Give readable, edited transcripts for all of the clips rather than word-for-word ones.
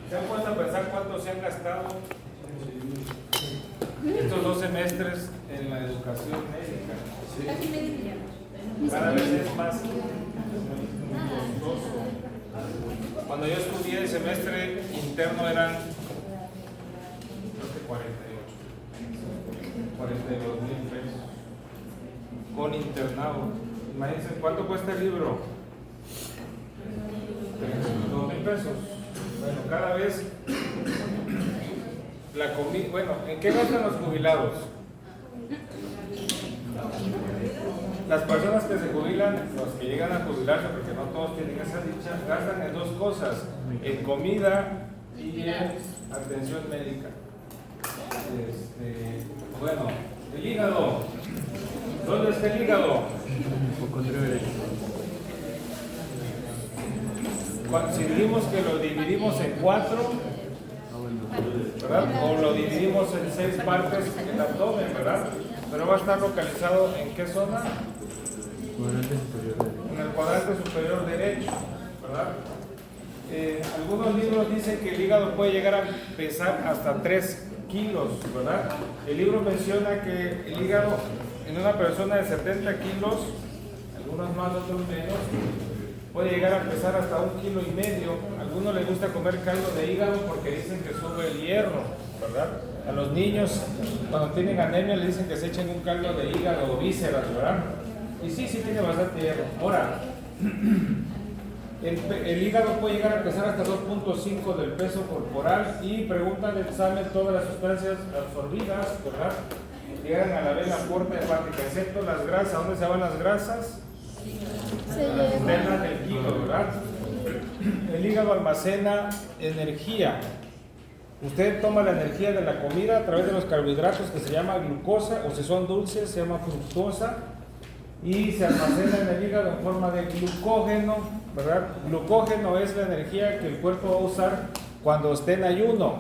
¿Se han puesto a pensar cuánto se han gastado estos 2 semestres en la educación médica? Cada vez es más costoso. Cuando yo estudié el semestre interno eran, creo que 42,000 pesos con internado. Imagínense, ¿cuánto cuesta el libro? 2,000 pesos. Bueno, cada vez la comida. Bueno, ¿en qué gastan los jubilados? Las personas que se jubilan, los que llegan a jubilarse, porque no todos tienen esa dicha, gastan en 2 cosas: en comida y en atención médica. Bueno, el hígado. ¿Dónde está el hígado? Si dijimos que lo dividimos en 4, ¿verdad? O lo dividimos en 6 partes en el abdomen, ¿verdad? Pero va a estar localizado ¿en qué zona? En el cuadrante superior derecho, ¿verdad? Algunos libros dicen que el hígado puede llegar a pesar hasta 3 kilos, ¿verdad? El libro menciona que el hígado en una persona de 70 kilos, algunos más, otros menos, puede llegar a pesar hasta 1,5 kilos. A algunos les gusta comer caldo de hígado porque dicen que sube el hierro, ¿verdad? A los niños, cuando tienen anemia, les dicen que se echen un caldo de hígado o vísceras, ¿verdad? Y sí tiene bastante hierro. Ahora, el hígado puede llegar a pesar hasta 2,5 del peso corporal y preguntan el examen todas las sustancias absorbidas, ¿verdad? Llegan a la vena porta hepática, excepto las grasas. ¿A dónde se van las grasas? A las cisternas del hígado, ¿verdad? El hígado almacena energía. Usted toma la energía de la comida a través de los carbohidratos, que se llama glucosa, o si son dulces se llama fructosa, y se almacena en el hígado en forma de glucógeno, ¿verdad? Glucógeno es la energía que el cuerpo va a usar cuando esté en ayuno.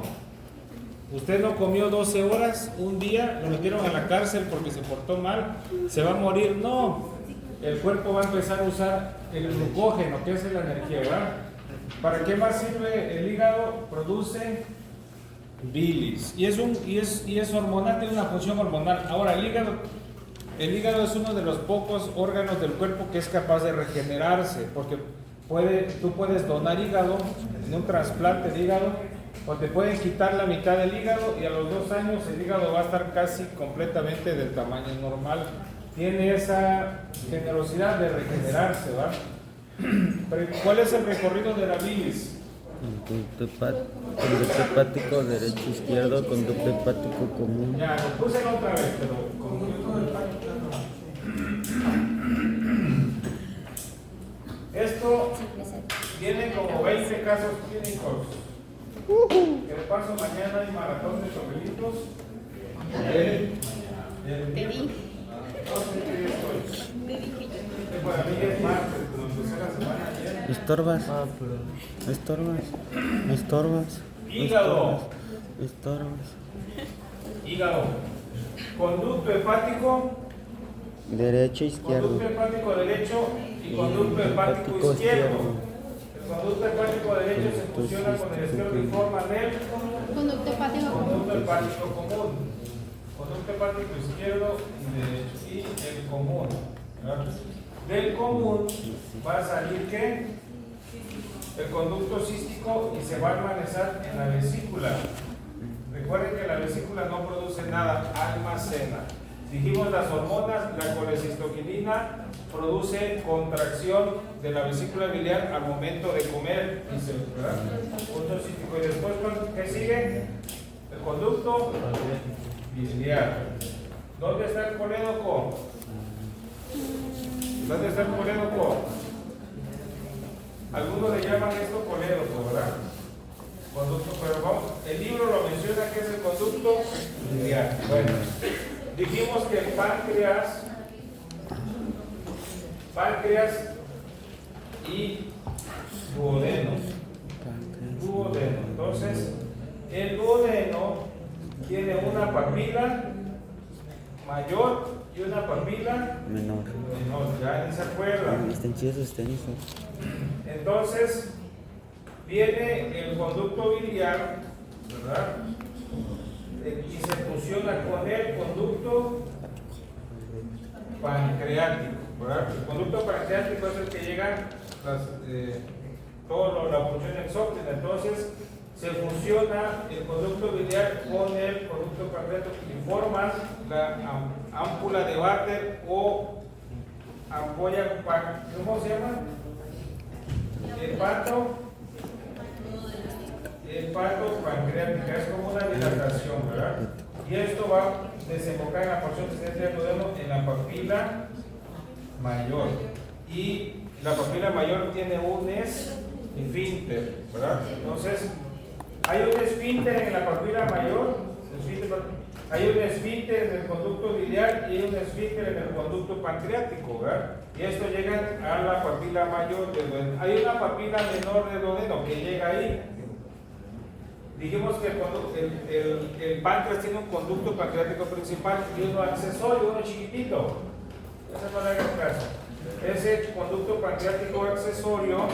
Usted no comió 12 horas, un día lo metieron a la cárcel porque se portó mal, se va a morir. No, el cuerpo va a empezar a usar el glucógeno, que es la energía, ¿verdad? ¿Para qué más sirve el hígado? Produce bilis y es hormonal, tiene una función hormonal. Ahora, el hígado es uno de los pocos órganos del cuerpo que es capaz de regenerarse, porque tú puedes donar hígado en un trasplante de hígado, o te pueden quitar la mitad del hígado y a los 2 años el hígado va a estar casi completamente del tamaño normal. Tiene esa generosidad de regenerarse, ¿va? Pero ¿cuál es el recorrido de la bilis? Conducto hepático derecho, izquierdo, conducto hepático común. Ya, lo puse otra vez, pero conducto hepático no. Esto tiene como 20 casos clínicos. Que de paso mañana hay maratón de chocolitos. Para mí es martes, pero empecé la semana ayer. Estorbas. Hígado. Conducto hepático derecho, izquierdo. Conducto hepático derecho y conducto hepático izquierdo. El conducto hepático derecho se fusiona con el izquierdo y forma del Conducto hepático común. Conducto hepático izquierdo y derecho. Y el común, ¿verdad? Del común va a salir ¿qué? El conducto cístico y se va a almacenar en la vesícula. Recuerden que la vesícula no produce nada, almacena. Dijimos las hormonas, la colecistoquinina produce contracción de la vesícula biliar al momento de comer, ¿verdad? Punto cístico. Y después, ¿qué sigue? El conducto biliar. ¿Dónde está el colédoco? ¿Dónde está el colédoco? Algunos le llaman esto colédoco, ¿verdad? Conducto, pero vamos, el libro lo menciona que es el conducto biliar. Bueno, dijimos que el páncreas y duodeno. Entonces, el duodeno tiene una papila mayor y una papila menor. ya ni se acuerdan. Están chidos los tenis. Entonces, viene el conducto biliar, ¿verdad? Y se fusiona con el conducto pancreático, ¿verdad? El conducto pancreático es el que llega toda la función exócrina. Entonces, se fusiona el conducto biliar con el conducto pancreático y forman la ámpula de Barter o ampolla, ¿cómo se llama? Hepato pancreática, es como una dilatación, ¿verdad? Y esto va a desembocar en la porción descendente del duodeno en la papila mayor. Y la papila mayor tiene un esfínter, ¿verdad? Entonces, hay un esfínter en la papila mayor, hay un esfínter en el conducto biliar y hay un esfínter en el conducto pancreático, ¿verdad? Y esto llega a la papila mayor del duodeno. Hay una papila menor del duodeno que llega ahí. Dijimos que el páncreas tiene un conducto pancreático principal y uno accesorio, uno chiquitito. Eso no le hagas caso. Ese conducto pancreático accesorio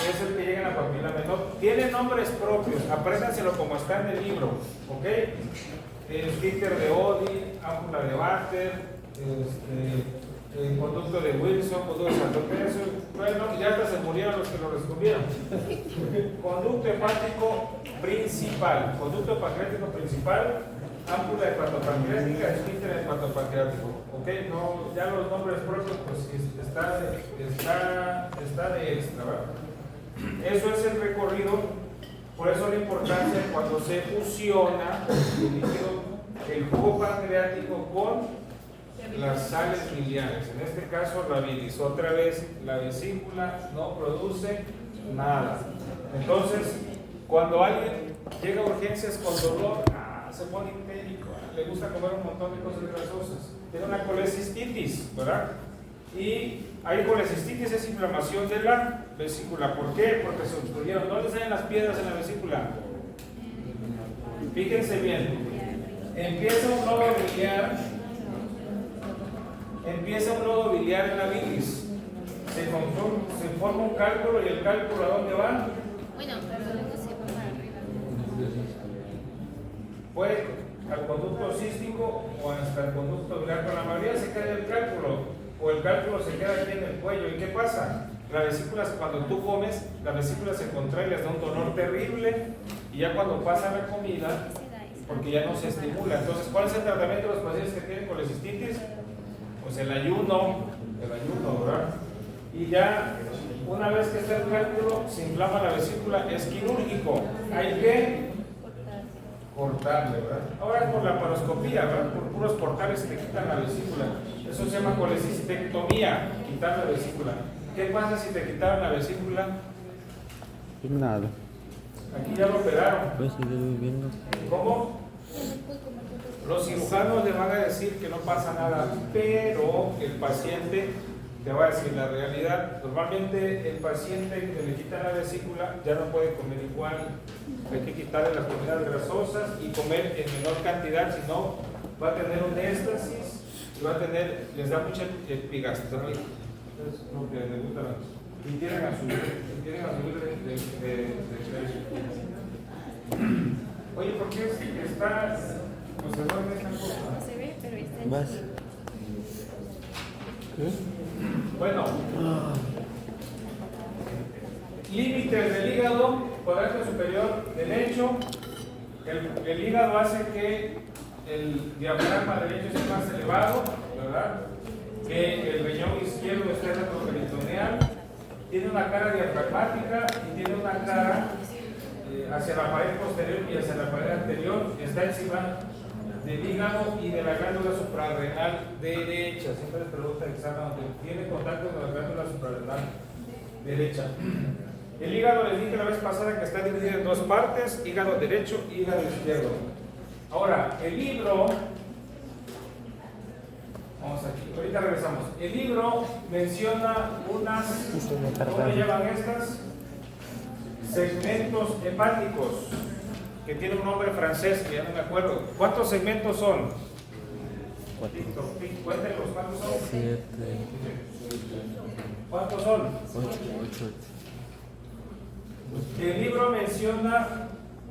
es el que llega a la papila menor. Tiene nombres propios, apréndanselo como está en el libro, ¿ok? Esfínter de Oddi, ámpula de Barter, el conducto de Wilson, conducto de Santoqueso. Bueno, ya hasta se murieron los que lo descubrieron. Conducto hepático principal, conducto pancreático principal, ámpula hepatopancreática, esfínter hepatopancreático. Ok, no, ya los nombres propios, pues está de extra, ¿verdad? Eso es el recorrido, por eso la importancia cuando se fusiona el líquido, el jugo pancreático con las sales biliares, en este caso la bilis. Otra vez, la vesícula no produce nada. Entonces, cuando alguien llega a urgencias con dolor, se pone histérico, le gusta comer un montón de cosas grasosas, tiene una colecistitis, ¿verdad? Y hay colecistitis, es inflamación de la vesícula. ¿Por qué? Porque se obstruyeron. ¿Dónde salen las piedras en la vesícula? Fíjense bien, empieza un nodo biliar en la bilis, se forma un cálculo, y el cálculo ¿a dónde va? Bueno, pero luego se va para arriba. Pues al conducto cístico o hasta el conducto biliar. Con la mayoría se cae el cálculo, o el cálculo se queda aquí en el cuello. ¿Y qué pasa? La vesícula, cuando tú comes, la vesícula se contrae, les da un dolor terrible, y ya cuando pasa la comida, porque ya no se estimula. Entonces, ¿cuál es el tratamiento de los pacientes que tienen colecistitis? Pues el ayuno, ¿verdad? Y ya, una vez que está el cálculo, se inflama la vesícula, es quirúrgico. Hay que cortarle, ¿verdad? Ahora es por la paroscopía, ¿verdad? Por puros portales te quitan la vesícula. Eso se llama colecistectomía, quitar la vesícula. ¿Qué pasa si te quitaron la vesícula? Nada. Aquí ya lo operaron. Pues sigue viviendo. ¿Cómo? Los cirujanos le van a decir que no pasa nada, pero el paciente te va a decir la realidad. Normalmente el paciente que le quitan la vesícula ya no puede comer igual. Hay que quitarle las comidas grasosas y comer en menor cantidad, si no va a tener un éxtasis y va a tener, les da mucha epigastría. Entonces, lo que les gusta, y tienen a subir de precio. Oye, ¿por qué está pues se duerme esta cosa? No se ve, pero está Vas. Bueno, límites del hígado, cuadrante superior derecho. El hígado hace que el diafragma derecho sea más elevado, ¿verdad? Que el riñón izquierdo esté retroperitoneal. Tiene una cara diafragmática y tiene una cara hacia la pared posterior y hacia la pared anterior. Está encima del hígado y de la glándula suprarrenal derecha. Siempre les preguntan el examen donde tiene contacto con la glándula suprarrenal derecha. El hígado, les dije la vez pasada que está dividido en dos partes: hígado derecho y hígado izquierdo. Ahora, el libro, vamos aquí, ahorita regresamos. El libro menciona unas, ¿cómo le llaman estas? Segmentos hepáticos, que tiene un nombre francés que ya no me acuerdo. ¿Cuántos segmentos son? Cuéntenlos, ¿cuántos son? 7. ¿Cuántos son? 8. El libro menciona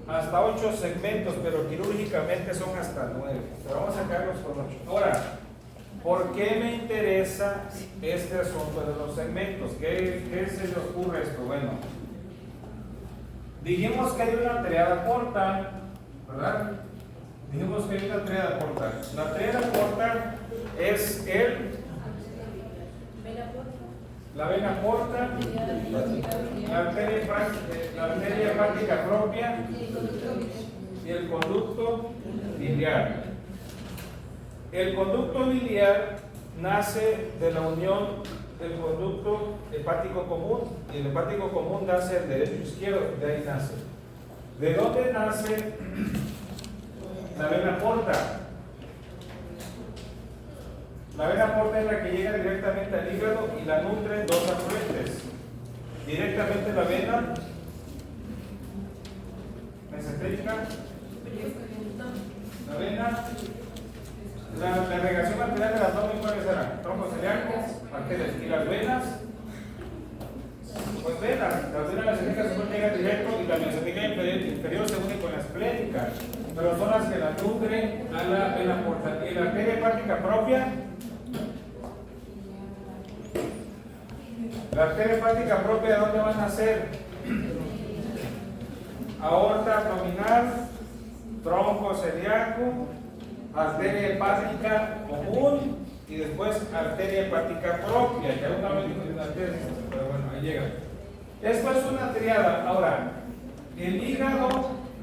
hasta 8 segmentos, pero quirúrgicamente son hasta 9. Pero vamos a quedarnos con 8. Ahora, ¿por qué me interesa este asunto de los segmentos? ¿Qué se le ocurre esto? Bueno, dijimos que hay una triada corta, ¿verdad? Dijimos que hay una triada corta. La triada corta es la vena corta, la arteria hepática propia y el conducto biliar. El conducto biliar nace de la unión del conducto hepático común, y el hepático común nace del derecho izquierdo, de ahí nace. ¿De dónde nace la vena porta? La vena porta es la que llega directamente al hígado y la nutren dos afluentes. Directamente la vena mesentérica, la vena, la irrigación arterial del abdomen, ¿cuáles serán? Tronco celíaco, arterias y las venas. Pues venas, las venas mesentéricas se llegan directo y la mesentérica inferior se une con la esplénica, pero son las que la nutren a la vena porta. Y la arteria hepática propia, la arteria hepática propia, ¿de dónde van a nacer? Aorta abdominal, tronco celíaco, arteria hepática común y después arteria hepática propia. Ya una vez dijo una arteria, pero bueno, ahí llega. Esto es una triada. Ahora, el hígado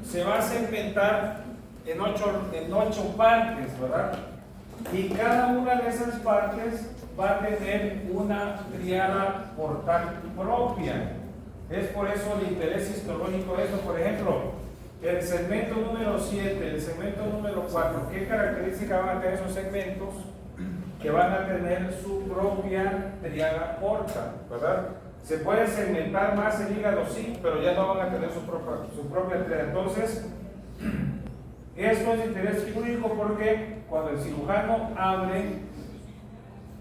se va a segmentar en 8 partes, ¿verdad? Y cada una de esas partes va a tener una triada portal propia. Es por eso el interés histológico de esto. Por ejemplo, el segmento número 7, el segmento número 4, ¿qué características van a tener esos segmentos? Que van a tener su propia triada porta, ¿verdad? Se puede segmentar más el hígado, sí, pero ya no van a tener su propia triada. Entonces, esto es de interés quirúrgico porque cuando el cirujano abre,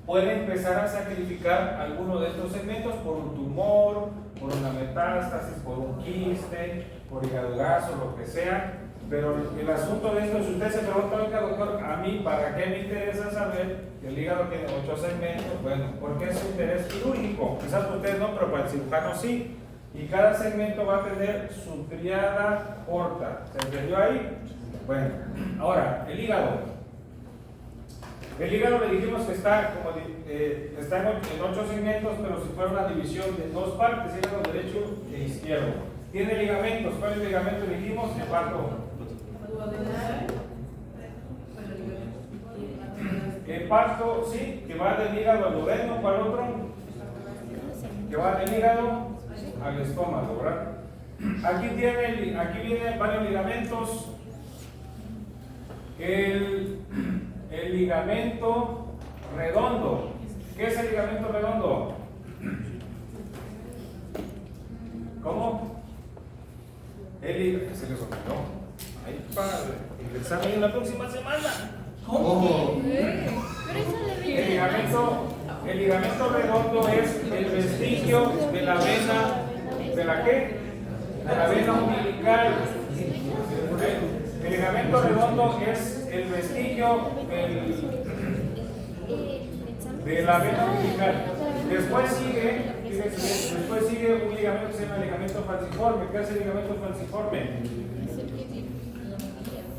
puede empezar a sacrificar alguno de estos segmentos por un tumor, por una metástasis, por un quiste, por hígado graso, lo que sea. Pero el asunto de esto, si usted se pregunta, oiga, doctor, a mí, ¿para qué me interesa saber que el hígado tiene 8 segmentos? Bueno, porque es un interés quirúrgico. Quizás para ustedes no, pero para el cirujano sí. Y cada segmento va a tener su triada porta. ¿Se entendió ahí? Bueno, ahora, el hígado. El hígado le dijimos que está, está en 8 segmentos, pero si fuera una división de 2 partes, hígado derecho e izquierdo. Tiene ligamentos. ¿Cuáles ligamentos dijimos? Hepato. Hepato, sí, que va del hígado al duodeno. ¿Cuál otro? Que va del hígado al estómago, ¿verdad? Aquí vienen varios ligamentos. El ligamento redondo. ¿Qué es el ligamento redondo? ¿Cómo? Se les olvidó. Ahí padre. El examen en la próxima semana. ¿Cómo? El ligamento redondo es el vestigio de la vena. ¿De la qué? De la vena umbilical. El ligamento redondo es el vestigio de la vena umbilical. Después sigue un ligamento que se llama ligamento falciforme. ¿Qué hace el ligamento falciforme?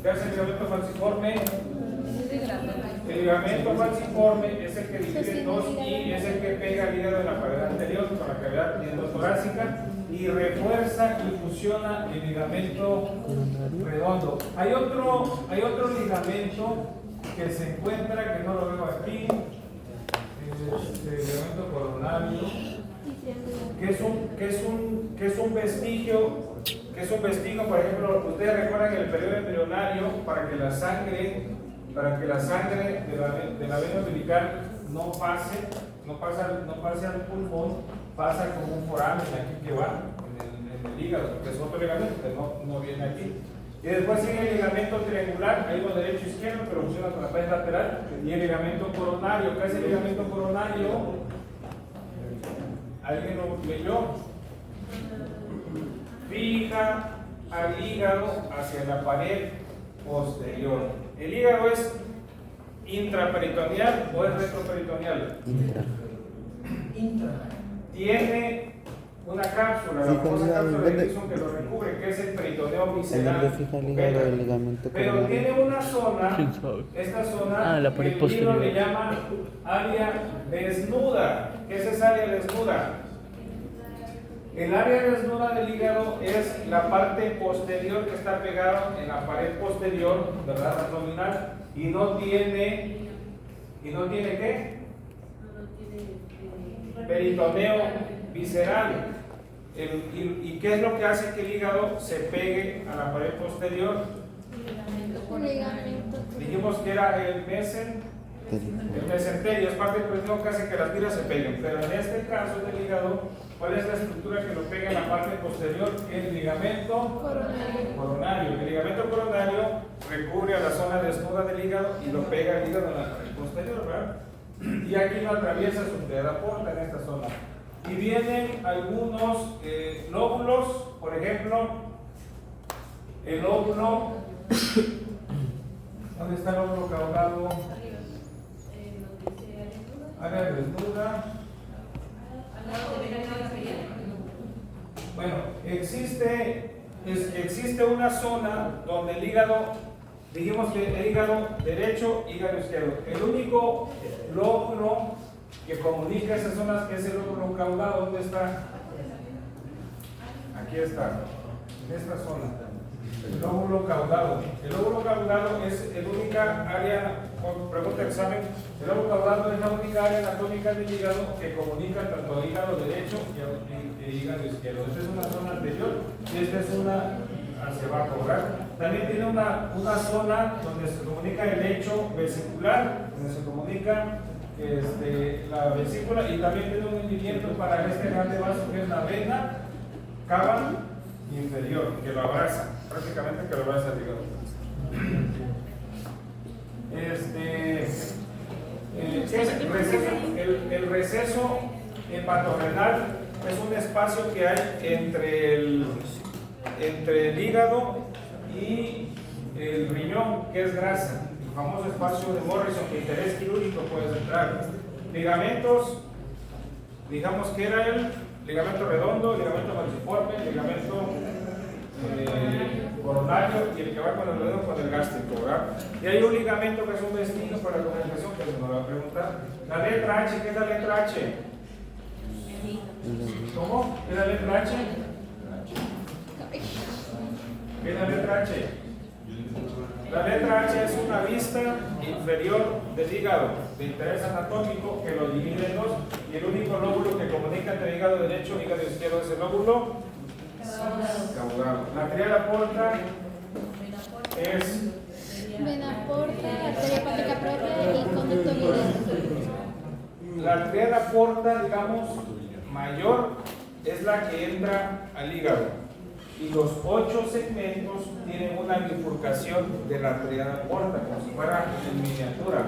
¿Qué hace el ligamento falciforme? El ligamento falciforme es el que divide en dos y es el que pega al hígado de la pared anterior con la cavidad endotorácica y refuerza y fusiona el ligamento redondo. Hay otro ligamento que se encuentra, que no lo veo aquí, el ligamento coronario, que es un vestigio, por ejemplo, ustedes recuerdan el periodo embrionario, para que la sangre de la vena umbilical no pase al pulmón, pasa como un foramen aquí que va en el hígado, que es otro ligamento que no viene aquí. Y después sigue el ligamento triangular, hay uno derecho e izquierdo, pero funciona con la pared lateral, y el ligamento coronario. ¿Qué es el ligamento coronario? ¿Alguien lo leyó? Fija al hígado hacia la pared posterior. ¿El hígado es intraperitoneal o es retroperitoneal? Intra. Tiene una cápsula, la Fija el famosa hígado, cápsula de ¿dónde? Gibson que lo recubre, que es el peritoneo ¿En visceral. dónde fija el hígado el ligamento Pero coronario? tiene una zona, ¿Quién sabe? esta zona, Ah, la pared que el libro posterior. le llama área desnuda. ¿Qué es esa área desnuda? El área desnuda del hígado es la parte posterior que está pegada en la pared posterior, ¿verdad? Abdominal, y no tiene ¿qué? Peritoneo visceral. ¿Y qué es lo que hace que el hígado se pegue a la pared posterior? Un ligamento. Dijimos que era el mesenterio, es parte del peritoneo que hace que las tiras se peguen, pero en este caso del hígado, ¿cuál es la estructura que lo pega en la parte posterior? El ligamento coronario. El ligamento coronario recubre a la zona desnuda del hígado y lo pega al hígado en la pared posterior, ¿verdad? Y aquí lo atraviesa su arteria porta en esta zona. Y vienen algunos lóbulos, por ejemplo, el lóbulo, ¿dónde está el lóbulo caudado? Área desnuda. Bueno, existe una zona donde el hígado, dijimos que el hígado derecho, hígado izquierdo. El único lóbulo que comunica esas zonas es el lóbulo caudado. ¿Dónde está? Aquí está, en esta zona. El lóbulo caudado. El lóbulo caudado es la única área, pregunta de examen, el lóbulo caudado es la única área anatómica del hígado que comunica tanto hígado derecho y hígado izquierdo. Esta es una zona anterior y esta es una hacia abajo, ¿verdad? También tiene una zona donde se comunica el lecho vesicular, donde se comunica la vesícula, y también tiene un hundimiento para este grande vaso que es la vena cava inferior, que lo abraza, prácticamente que lo abraza el hígado. El receso hepatorenal es un espacio que hay entre el hígado y el riñón, que es grasa, el famoso espacio de Morrison, que interés quirúrgico puede entrar. Ligamentos, digamos que era el ligamento redondo, ligamento falciforme, ligamento coronario y el que va con el dedo con el gástrico, ¿verdad? Y hay un ligamento que es un vestido para la comunicación que se nos va a preguntar. La letra H, ¿qué es la letra H? ¿Cómo? ¿Qué es la letra H? ¿Qué es la letra H? La letra H es una vista inferior del hígado de interés anatómico que lo divide en dos, y el único lóbulo que comunica entre hígado derecho y hígado izquierdo es el lóbulo caudado. La tríada porta es Vena porta, arteria hepática propia y conducto biliar. la tríada porta, digamos, mayor, es la que entra al hígado. Y los 8 segmentos tienen una bifurcación de la tríada porta, como si fuera en miniatura.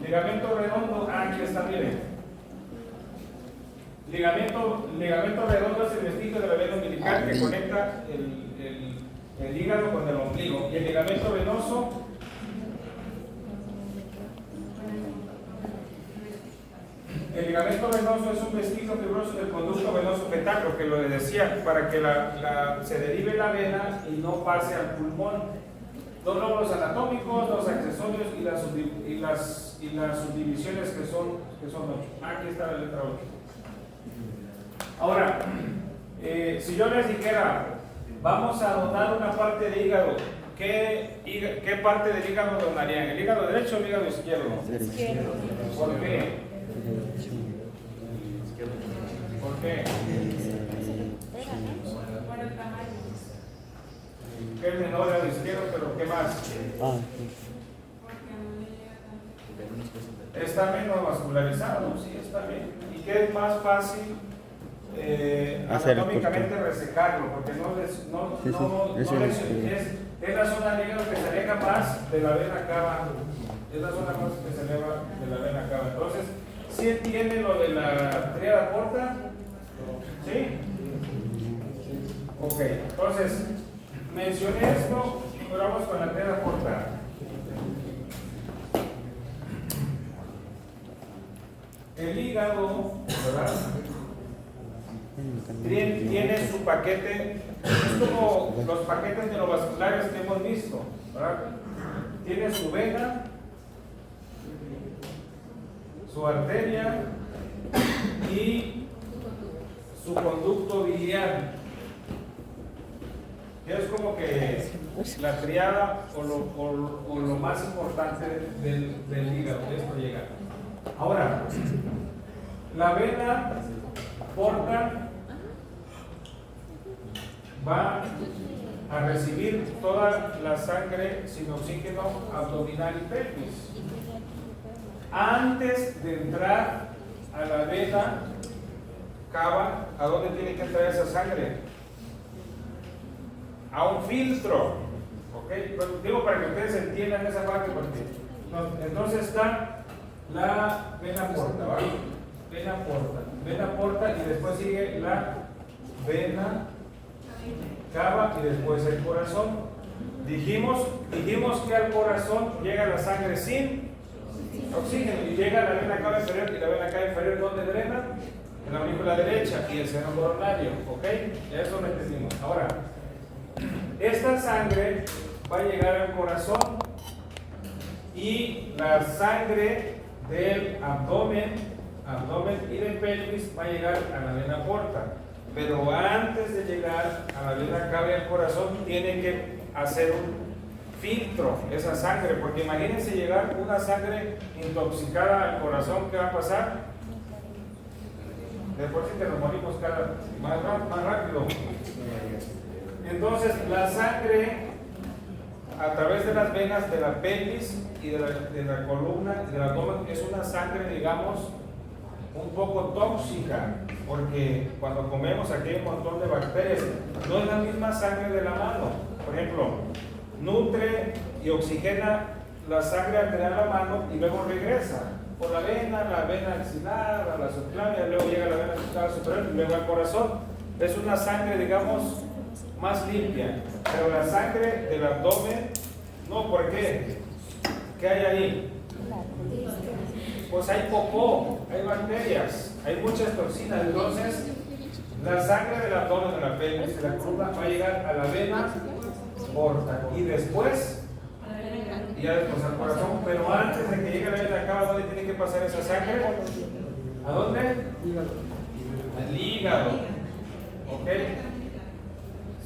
Ligamento redondo, aquí está, miren. Ligamento redondo es el vestigio de la vena umbilical que conecta el hígado con el ombligo. Y el ligamento venoso es un vestigio fibroso del conducto venoso fetal, lo que lo decía, para que se derive la vena y no pase al pulmón. Dos lóbulos anatómicos, dos accesorios y las subdivisiones que son 8. Aquí está la letra 8. Ahora, si yo les dijera, vamos a donar una parte de hígado, ¿qué parte del hígado donarían? ¿El hígado derecho o el hígado izquierdo? ¿Por qué? ¿Por qué? ¿Qué es menor al izquierdo, pero qué más? Está menos vascularizado, sí, está bien. ¿Y qué es más fácil anatómicamente resecarlo? Porque es la zona del hígado que se aleja más de la vena cava. Es la zona más que se eleva de la vena cava. Entonces, ¿sí entienden lo de la tríada porta? ¿Sí? Ok, entonces, mencioné esto, pero vamos con la arteria portal. El hígado, ¿verdad? Tiene su paquete, es como los paquetes neurovasculares que hemos visto, ¿verdad? Tiene su vena, su arteria y su conducto biliar, que es como que la triada o lo más importante del hígado. Esto llega. Ahora, la vena porta va a recibir toda la sangre sin oxígeno abdominal y pelvis. Antes de entrar a la vena cava, ¿a dónde tiene que entrar esa sangre? A un filtro. ¿Ok? Pero digo para que ustedes entiendan esa parte, porque entonces está la vena porta, ¿vale? Vena porta y después sigue la vena cava y después el corazón. Dijimos que al corazón llega la sangre sin oxígeno y llega la vena cava inferior, y la vena cava inferior ¿dónde drena? En la aurícula derecha y el seno coronario, ¿ok? Eso lo entendimos. Ahora, esta sangre va a llegar al corazón y la sangre del abdomen y de pelvis va a llegar a la vena porta. Pero antes de llegar a la vena cava y al corazón, tiene que hacer un filtro esa sangre, porque imagínense llegar una sangre intoxicada al corazón, ¿qué va a pasar? Después sí que nos morimos más rápido. Entonces la sangre a través de las venas de la pelvis y de la columna y del abdomen es una sangre, digamos, un poco tóxica, porque cuando comemos aquí hay un montón de bacterias. No es la misma sangre de la mano. Por ejemplo, nutre y oxigena la sangre arterial a la mano y luego regresa por la vena axilar, a la subclavia, luego llega a la vena superior y luego al corazón. Es una sangre, digamos, más limpia. Pero la sangre del abdomen, no, ¿por qué? ¿Qué hay ahí? Pues hay popó, hay bacterias, hay muchas toxinas. Entonces, la sangre del abdomen, de la pelvis, de la columna va a llegar a la vena porta y después ya después al corazón, pero antes de que llegue a la vena cava, ¿dónde tiene que pasar esa sangre? ¿A dónde? Al hígado. ¿Ok?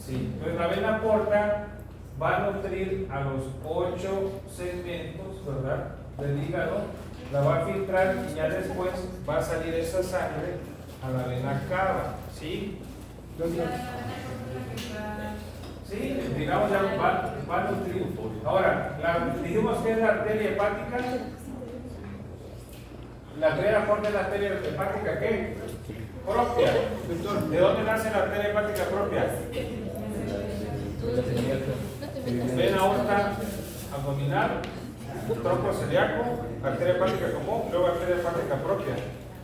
Sí. Entonces la vena porta va a nutrir a los 8 segmentos, ¿verdad?, del hígado, la va a filtrar y ya después va a salir esa sangre a la vena cava. ¿Sí? Sí, digamos ya va a nutrir. Ahora, dijimos que es la arteria hepática. La arteria porta es la arteria hepática, ¿qué? Propia. ¿De dónde nace la arteria hepática propia? Vena aorta abdominal, tronco celíaco, arteria hepática común, luego arteria hepática propia.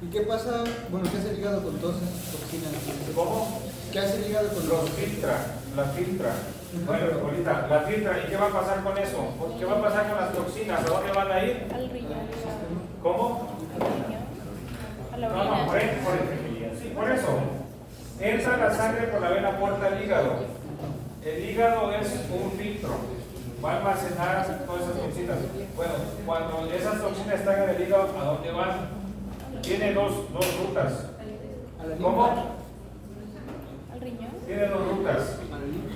¿Y qué pasa? Bueno, ¿qué hace el hígado con todas esas toxinas? ¿Cómo? ¿Qué hace el hígado con Los filtra, la filtra. Bueno, ahorita, la filtra. ¿Y qué va a pasar con eso? ¿Qué va a pasar con las toxinas? ¿A dónde van a ir? Al riñón. ¿Cómo? A la No, no, por eso. Entra la sangre por la vena porta al hígado. El hígado es un filtro. Va a almacenar todas esas toxinas. Bueno, cuando esas toxinas están en el hígado, ¿a dónde van? Tiene dos rutas. ¿Cómo? Al riñón. Tiene dos rutas.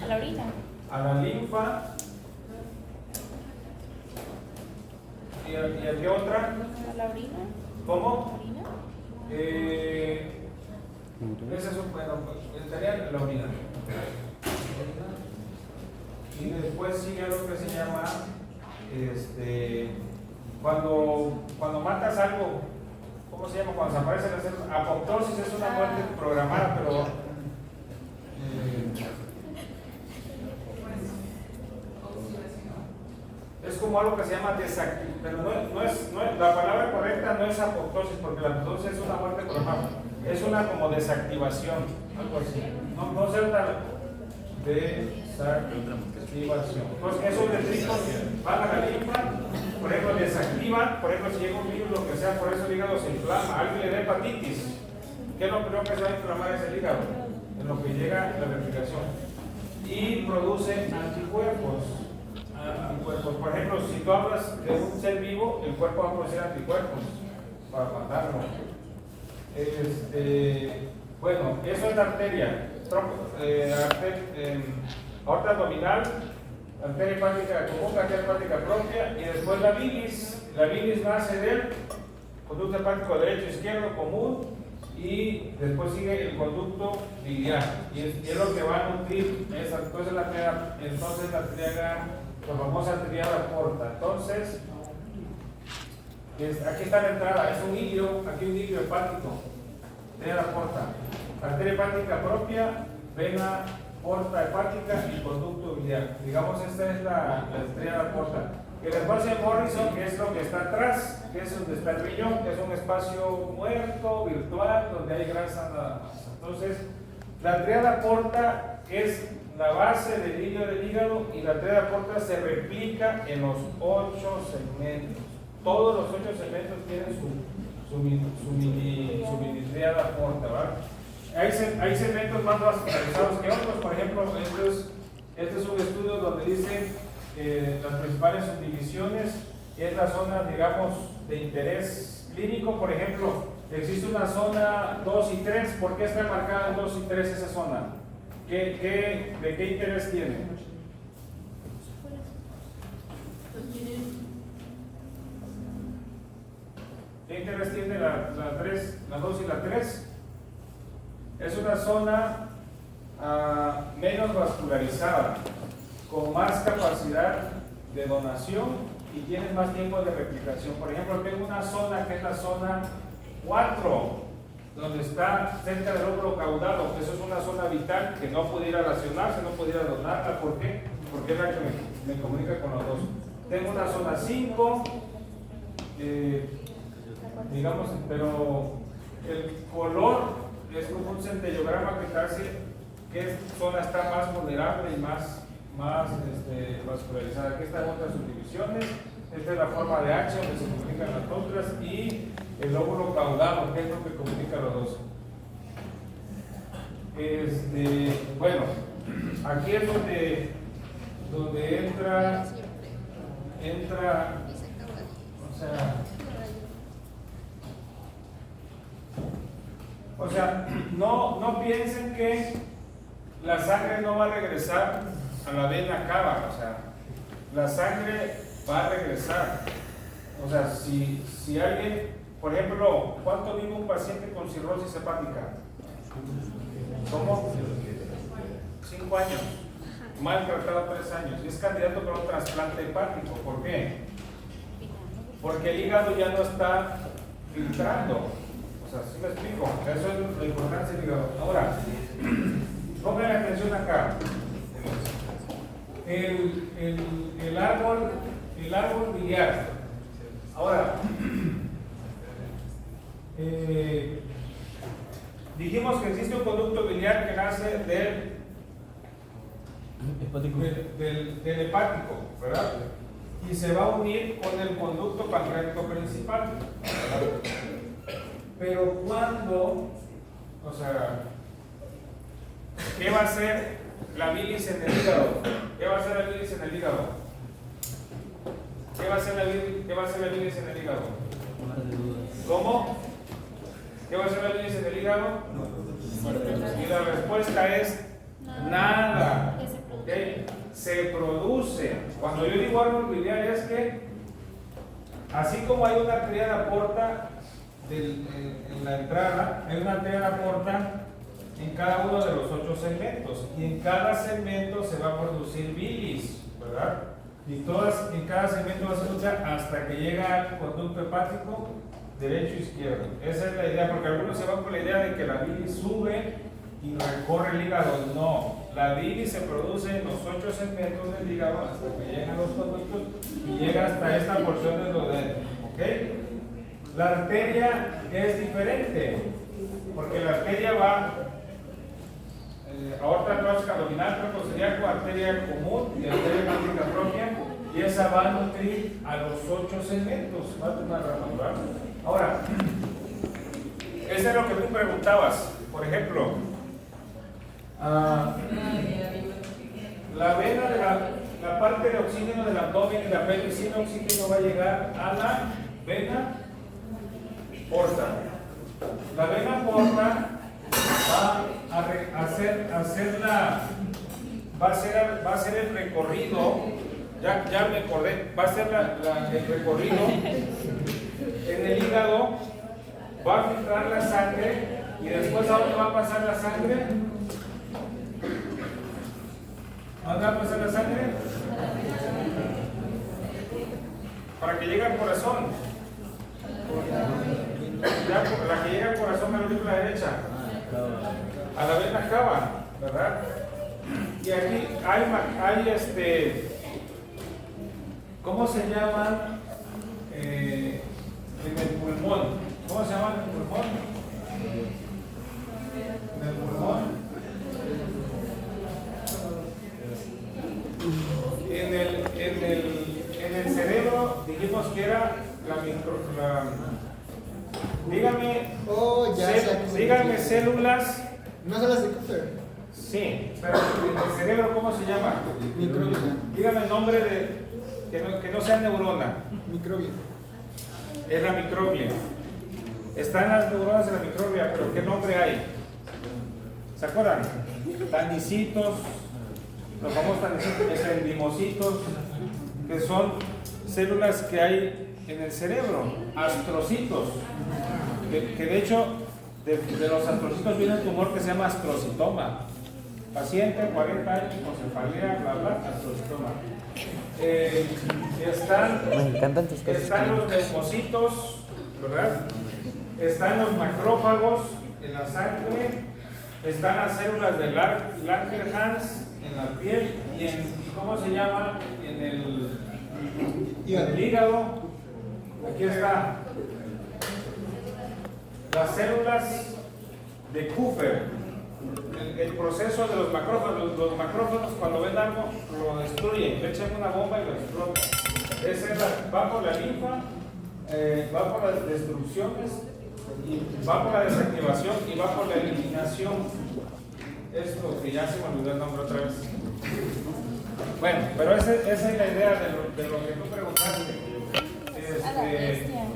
A la orina. A la linfa. ¿Y a qué otra? A la orina. ¿Cómo? Orina. Ese es un, bueno, estaría la orina. Y después sigue algo que se llama, cuando matas algo, ¿cómo se llama? Cuando se aparecen las células. Apoptosis es una muerte programada, pero es como algo que se llama desactivación, pero no es, la palabra correcta no es apoptosis, porque la apoptosis es una muerte programada, es una como desactivación. algo así. No cerca desactivación. Entonces, esos dendritos van a la linfa, por ejemplo, desactivan, por ejemplo, si llega un virus, lo que sea, por eso el hígado se inflama. Alguien le da hepatitis. ¿Qué es lo primero que se va a inflamar? Es el hígado, en lo que llega la replicación. Y produce anticuerpos. Por ejemplo, si tú hablas de un ser vivo, el cuerpo va a producir anticuerpos para matarlo. Bueno, eso es la arteria. Aorta abdominal, arteria hepática común, arteria hepática propia, y después la bilis. La bilis nace del conducto hepático derecho, izquierdo, común, y después sigue el conducto biliar, y es lo que va a nutrir esa. Entonces la famosa triada porta. Entonces, aquí está la entrada, es un hilio, aquí un hilio hepático, triada porta, arteria hepática propia, vena porta hepática y conducto biliar. Digamos, esta es la triada porta. El espacio de Morrison, que es lo que está atrás, que es donde está el riñón, que es un espacio muerto, virtual, donde hay grasa nada más. Entonces, la triada porta es la base del hilio del hígado, y la triada porta se replica en los 8 segmentos. Todos los 8 segmentos tienen su mini triada porta, ¿verdad? Hay segmentos más vascularizados que otros. Por ejemplo, este es un estudio donde dicen las principales subdivisiones es la zona, digamos, de interés clínico. Por ejemplo, existe una zona 2 y 3. ¿Por qué está marcada en 2 y 3 esa zona? ¿De qué interés tiene? ¿Qué interés tiene la 2 y la 3? Es una zona menos vascularizada, con más capacidad de donación y tienes más tiempo de replicación. Por ejemplo, tengo una zona que es la zona 4, donde está cerca del óvulo caudado, que eso es una zona vital que no pudiera relacionarse, no pudiera donarla. ¿Por qué? Porque es la que me comunica con los dos. Tengo una zona 5, digamos, pero el color es como un centellograma que te hace qué zona está más vulnerable y más vascularizada. Aquí están otras subdivisiones. Esta es la forma de H, donde se comunican las otras, y el óvulo caudado, que es lo que comunica los dos. Bueno, aquí es donde entra, o sea, no piensen que la sangre no va a regresar a la vena cava. O sea, la sangre va a regresar. O sea, si alguien, por ejemplo, ¿cuánto vive un paciente con cirrosis hepática? ¿Cómo? 5 años. Maltratado 3 años. Y es candidato para un trasplante hepático. ¿Por qué? Porque el hígado ya no está filtrando. O sea, ¿sí me explico? Eso es la importancia del hígado. Ahora, pongan atención acá. El árbol biliar. Ahora, dijimos que existe un conducto biliar que nace del hepático, ¿verdad? Y se va a unir con el conducto pancreático principal, ¿verdad? Pero cuando, o sea, ¿qué va a hacer la bilis en el hígado? ¿Qué va a hacer la bilis en el hígado? ¿Qué va a hacer la bilis en el hígado? ¿Cómo? ¿Qué va a hacer la bilis en el hígado? Y la respuesta es nada. ¿Okay? Se produce. Cuando yo digo árbol biliar es que, así como hay una triada porta en la entrada, hay una triada porta en cada uno de los 8 segmentos, y en cada segmento se va a producir bilis, ¿verdad? Y en cada segmento va a ser luchar hasta que llega al conducto hepático derecho e izquierdo. Esa es la idea, porque algunos se van con la idea de que la bilis sube y recorre el hígado. No, la bilis se produce en los 8 segmentos del hígado hasta que llegan a los conductos y llega hasta esta porción del duodeno. ¿Ok? La arteria es diferente, porque la arteria va aorta torácica abdominal, tronco celíaco, arteria común y arteria hepática propia, y esa va a nutrir a los 8 segmentos. Falta una rama, ¿verdad? Ahora, eso es lo que tú preguntabas. Por ejemplo, la vena de la parte de oxígeno del abdomen y la pelvis sin oxígeno va a llegar a la vena porta. La vena porta va a hacer el recorrido, ya me acordé, va a ser el recorrido en el hígado, va a filtrar la sangre y después ¿a dónde va a pasar la sangre? ¿A dónde va a pasar la sangre? Para que llegue al corazón. Ya, la que llega al corazón me lo digo a la derecha. A la vena cava, ¿verdad? Y aquí hay ¿cómo se llama? En el pulmón. ¿Cómo se llama el pulmón? En el pulmón. En el cerebro dijimos que era dígame células. ¿No son las de Cooper? Sí, pero el cerebro, ¿cómo se llama? Microbia. Dígame el nombre que no sea neurona. Microbia. Es la microbia. Están las neuronas de la microbia, pero ¿qué nombre hay? ¿Se acuerdan? Tanicitos, los famosos tanicitos, endimocitos, que son células que hay en el cerebro, astrocitos, que de hecho de los astrocitos viene un tumor que se llama astrocitoma. Paciente, 40 años, con cefalea, bla bla, astrocitoma. Me encantan tus cosas. Están los neumocitos, ¿verdad? Están los macrófagos en la sangre, están las células de Langerhans en la piel y ¿cómo se llama? En el hígado. Aquí está. Las células de Kupfer. El proceso de los macrófagos. Los macrófagos cuando ven algo lo destruyen, le echan una bomba y lo explotan. Va por la linfa, va por las destrucciones, y va por la desactivación y va por la eliminación. Esto que ya se me olvidó el nombre otra vez. Bueno, pero esa es la idea de lo que tú preguntaste.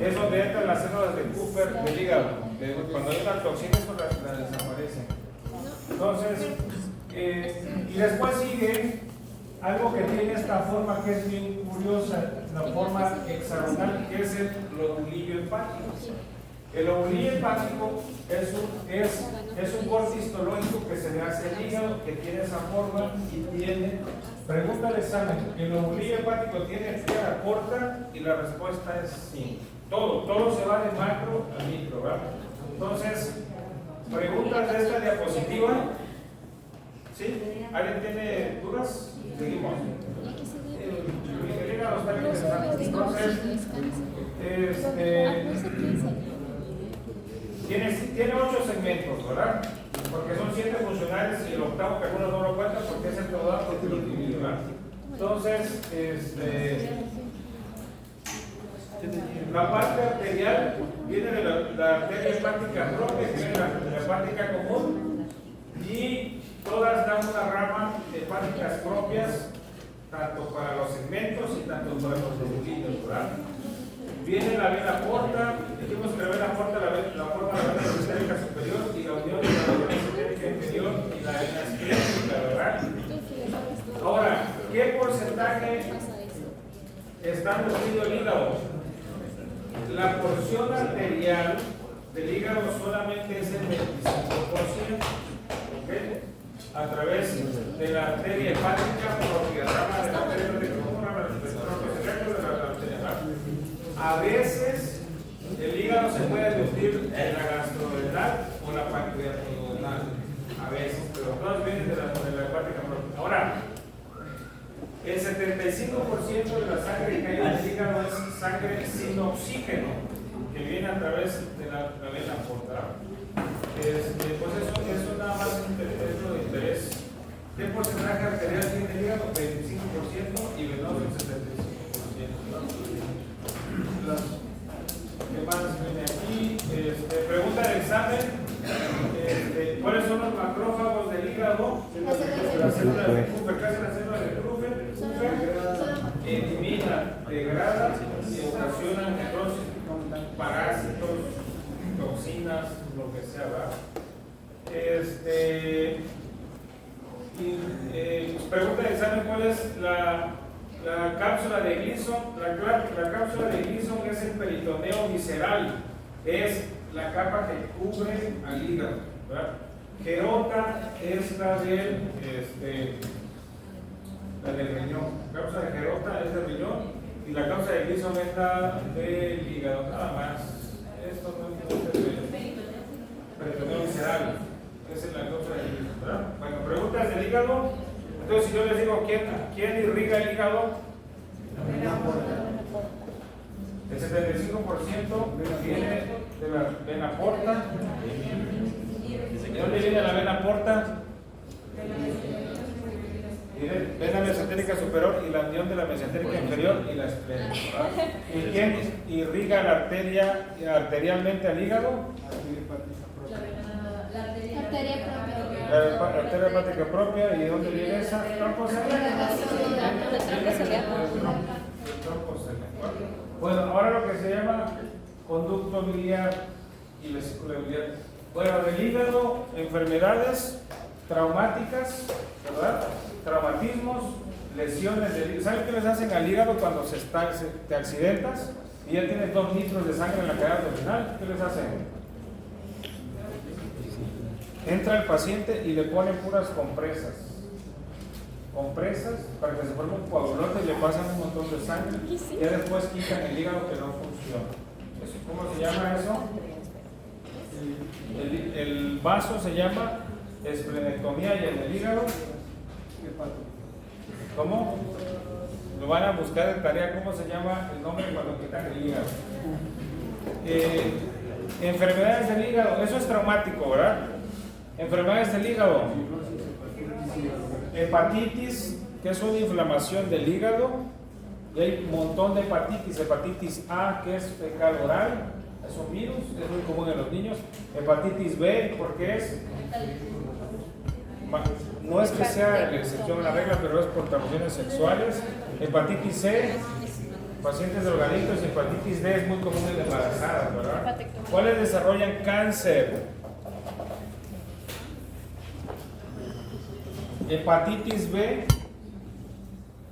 Es donde entran las células de Kupfer del hígado. Cuando hay una toxina, eso la desaparece. Entonces, y después sigue algo que tiene esta forma que es bien curiosa, la forma hexagonal, que es el lobulillo hepático. El lobulillo hepático es un corte histológico que se le hace al hígado, que tiene esa forma y tiene. Pregunta al examen: ¿el lobulillo hepático tiene fibra corta? Y la respuesta es sí. Todo se va de macro a micro, ¿verdad? Entonces, preguntas de esta diapositiva. ¿Sí? ¿Alguien tiene dudas? Seguimos. El hígado está bien interesante. Entonces, tiene 8 segmentos, ¿verdad? Porque son 7 funcionales y el octavo que algunos no lo cuentan porque es el total porque lo divide, ¿verdad? Entonces, la parte arterial viene de la arteria hepática propia, que viene de la hepática común, y todas dan una rama hepáticas propias, tanto para los segmentos y tanto para los lobulillos, ¿verdad? Viene la vena porta, dijimos que la vena porta la vena esotérica superior y la unión de la vena esotérica inferior y la vena esclerótica, ¿verdad? Ahora, ¿qué porcentaje está nutrido el hígado? La porción arterial del hígado solamente es el 25%, ¿okay? A través de la arteria hepática propia, rama de la arteria común, rama del tronco celíaco de la arteria hepática. A veces el hígado se puede nutrir en la gastrodental o la pancreatodental, a veces, pero todas vienen de la hepática propia. Ahora, el 75% de la sangre que hay en el hígado es sangre sin oxígeno, que viene a través de la vena porta. Pues eso nada más es lo de interés las células de Kupfer. ¿Qué hacen las células de Kupfer? Eliminan, degradan y ocasionan necrosis, parásitos, toxinas, lo que sea, ¿verdad? Pregunta de examen: ¿cuál es la cápsula de Gleason? La cápsula de Gleason es el peritoneo visceral, es la capa que cubre al hígado, ¿verdad? Gerota es la del riñón. La cápsula de Gerota es del riñón y la cápsula de Gleason es la del hígado, nada más. Esto no es el peritoneo visceral, esa es la cápsula de Gleason, ¿verdad? Bueno, preguntas del hígado. Entonces, si yo les digo, ¿quién irriga el hígado? El 75% viene de la vena porta. ¿De dónde viene la vena porta? Vena mesentérica superior y la unión de la mesentérica inferior y la esplena. ¿Y quién irriga la arteria arterialmente al hígado? La arteria propia. La arteria hepática propia. ¿Y de dónde viene esa? Tronco cerebral. Bueno, ahora lo que se llama conducto biliar y vesícula biliar. Bueno, del hígado, enfermedades traumáticas, ¿verdad? Traumatismos, lesiones del hígado. ¿Saben qué les hacen al hígado cuando te accidentas y ya tienes 2 litros de sangre en la cadena abdominal? ¿Qué les hacen? Entra el paciente y le ponen puras compresas para que se forme un coagulote y le pasan un montón de sangre y ya después quitan el hígado que no funciona. ¿Cómo se llama eso? El vaso se llama esplenectomía y en el hígado, ¿cómo? Lo van a buscar en tarea, ¿cómo se llama el nombre cuando quitan el hígado? Enfermedades del hígado, eso es traumático, ¿verdad? Enfermedades del hígado: hepatitis, que es una inflamación del hígado, y hay un montón de hepatitis. Hepatitis A, que es fecal oral, es un virus, es muy común en los niños. Hepatitis B, porque no es que sea la excepción a la regla, pero es por transfusiones sexuales. Hepatitis C, pacientes drogadictos. Hepatitis D es muy común en embarazadas, ¿verdad? ¿Cuáles desarrollan cáncer? Hepatitis B,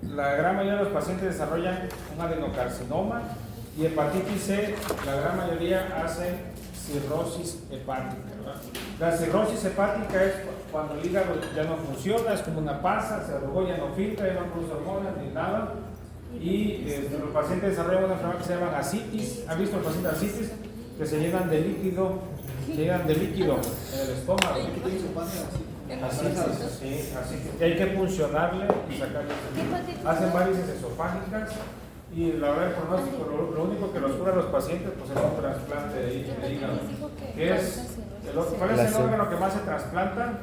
la gran mayoría de los pacientes desarrollan un adenocarcinoma, y hepatitis C, la gran mayoría hacen cirrosis hepática, ¿verdad? La cirrosis hepática es cuando el hígado ya no funciona, es como una pasa, se arrugó, ya no filtra, ya no produce hormonas ni nada, y los pacientes desarrollan una enfermedad que se llama ascitis. ¿Han visto el paciente ascitis? Que se llenan de líquido en el estómago. Así que hay que puncionarle y sacarle. Hacen varices esofágicas y la verdad el pronóstico, lo único que los cura a los pacientes pues es un trasplante de hígado. ¿Cuál es el órgano que más se trasplanta?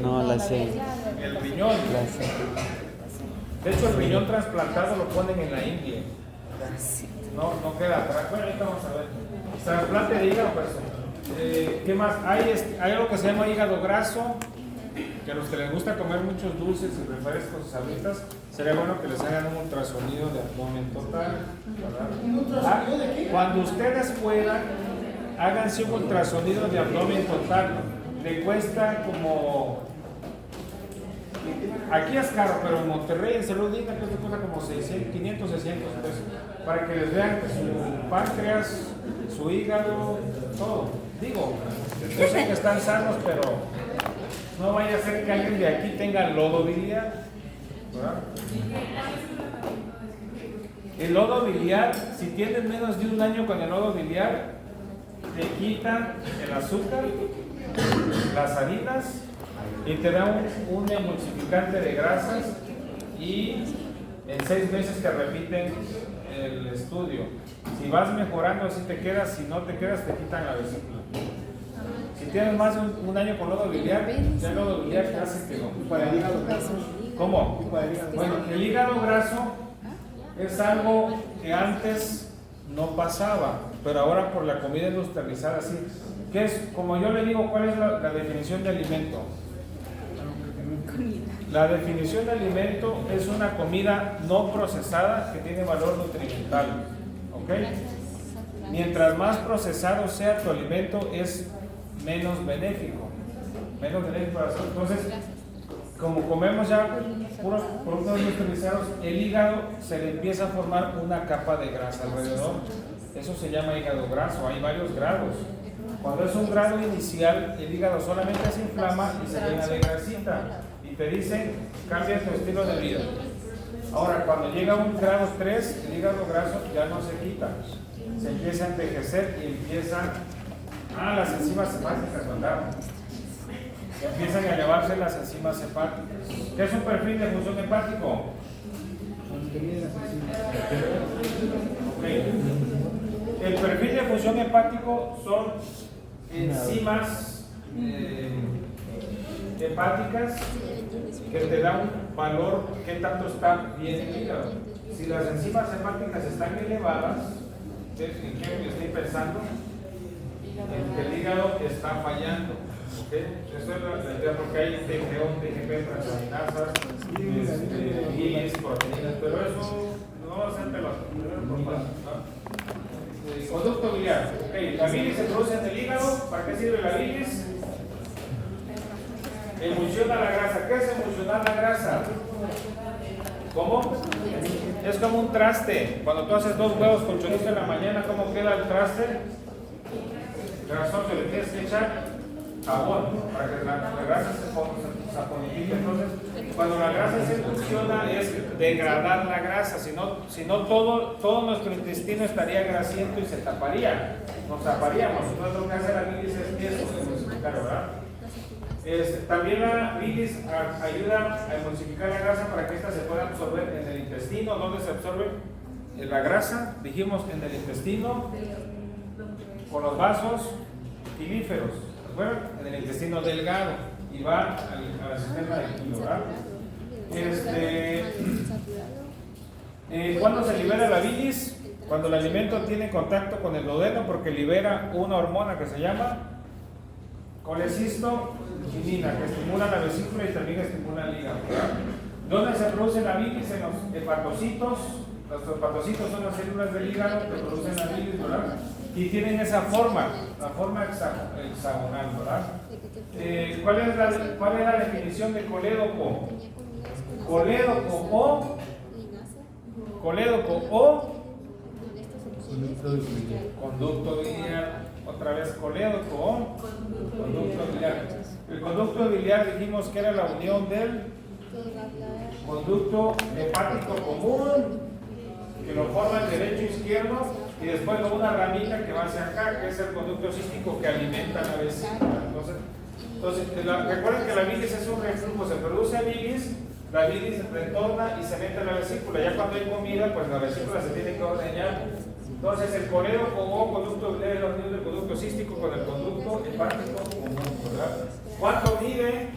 No, la C. El riñón. La C. De hecho, el riñón trasplantado lo ponen en la India. No queda atrás. Bueno, ahorita vamos a ver. Trasplante de hígado, pues. ¿Qué más? Hay algo que se llama hígado graso, que a los que les gusta comer muchos dulces y refrescos y sabritas, sería bueno que les hagan un ultrasonido de abdomen total, ¿verdad? Cuando ustedes puedan, háganse un ultrasonido de abdomen total. Le cuesta como... Aquí es caro, pero en Monterrey, en Salud Digna, creo que cuesta como 500, 600 pesos, para que les vean su páncreas, su hígado, todo. Digo, yo sé que están sanos, pero no vaya a ser que alguien de aquí tenga lodo biliar, ¿verdad? El lodo biliar, si tienes menos de un año con el lodo biliar, te quitan el azúcar, las harinas, y te da un emulsificante de grasas, y en 6 meses te repiten el estudio. Si vas mejorando, así te quedas; si no te quedas, te quitan la vesícula. Si tienes más de un año con lodo biliar, ya el lodo biliar te hace que no. Para el hígado graso. ¿Cómo? Bueno, el hígado graso es algo que antes no pasaba, pero ahora por la comida industrializada sí. ¿Qué es? Como yo le digo, ¿cuál es la definición de alimento? La definición de alimento es una comida no procesada que tiene valor nutrimental. ¿Ok? Mientras más procesado sea tu alimento, es menos benéfico. Menos benéfico para la salud. Entonces, como comemos ya puros productos industrializados, el hígado se le empieza a formar una capa de grasa alrededor. Eso se llama hígado graso. Hay varios grados. Cuando es un grado inicial, el hígado solamente se inflama y se llena de grasita. Y te dicen, cambia tu estilo de vida. Ahora, cuando llega a un grado 3, el hígado graso ya no se quita. Se empieza a envejecer y empiezan las enzimas hepáticas, ¿verdad? Empiezan a elevarse las enzimas hepáticas. ¿Qué es un perfil de función hepático? Okay. El perfil de función hepático son enzimas hepáticas que te dan un valor que tanto está bien el hígado. Si las enzimas hepáticas están elevadas, ¿en qué estoy pensando? En que el hígado está fallando. ¿Okay? Eso es la idea, porque hay TGO, TGP, transaminasas, bilis, proteínas, pero eso no va a ser pelota. Conducto biliar. Okay. La bilis se produce en el hígado. ¿Para qué sirve la bilis? Emulsiona la grasa. ¿Qué es emulsionar la grasa? ¿Cómo? Es como un traste. Cuando tú haces 2 huevos con chorizo en la mañana, ¿cómo queda el traste? Grasoso, le tienes que echar jabón para que la grasa se saponifique. Entonces, cuando la grasa se emulsiona es degradar la grasa, si no todo nuestro intestino estaría grasiento y se taparía, nos taparíamos. Entonces lo que hace la bilis es eso, emulsificar, ¿verdad? También la bilis ayuda a emulsificar la grasa para que ésta se pueda absorber en el intestino. ¿Dónde se absorbe la grasa? Dijimos en el intestino, por los vasos pilíferos, ¿recuerdan? En el intestino delgado y va al sistema digestivo, ¿verdad? ¿Cuándo se libera la bilis? Cuando el alimento tiene contacto con el duodeno, porque libera una hormona que se llama colecistoquinina, que estimula la vesícula y también estimula el hígado, ¿verdad? ¿Dónde se produce la bilis? En los hepatocitos. Los hepatocitos son las células del hígado que producen la bilis, ¿verdad? Y tienen esa forma, la forma hexagonal, ¿verdad? ¿Cuál es la definición de colédoco? Colédoco o conducto biliar. Otra vez colédoco o conducto biliar. El conducto biliar dijimos que era la unión del conducto hepático común, que lo forma el derecho e izquierdo, y después una ramita que va hacia acá, que es el conducto cístico que alimenta la vesícula. Entonces recuerden que la bilis es un reflujo, se produce bilis, la bilis retorna y se mete a la vesícula. Ya cuando hay comida, pues la vesícula se tiene que ordeñar. Entonces el colédoco o conducto biliar es la unión del conducto cístico con el conducto hepático común, ¿verdad? ¿Cuánto mide?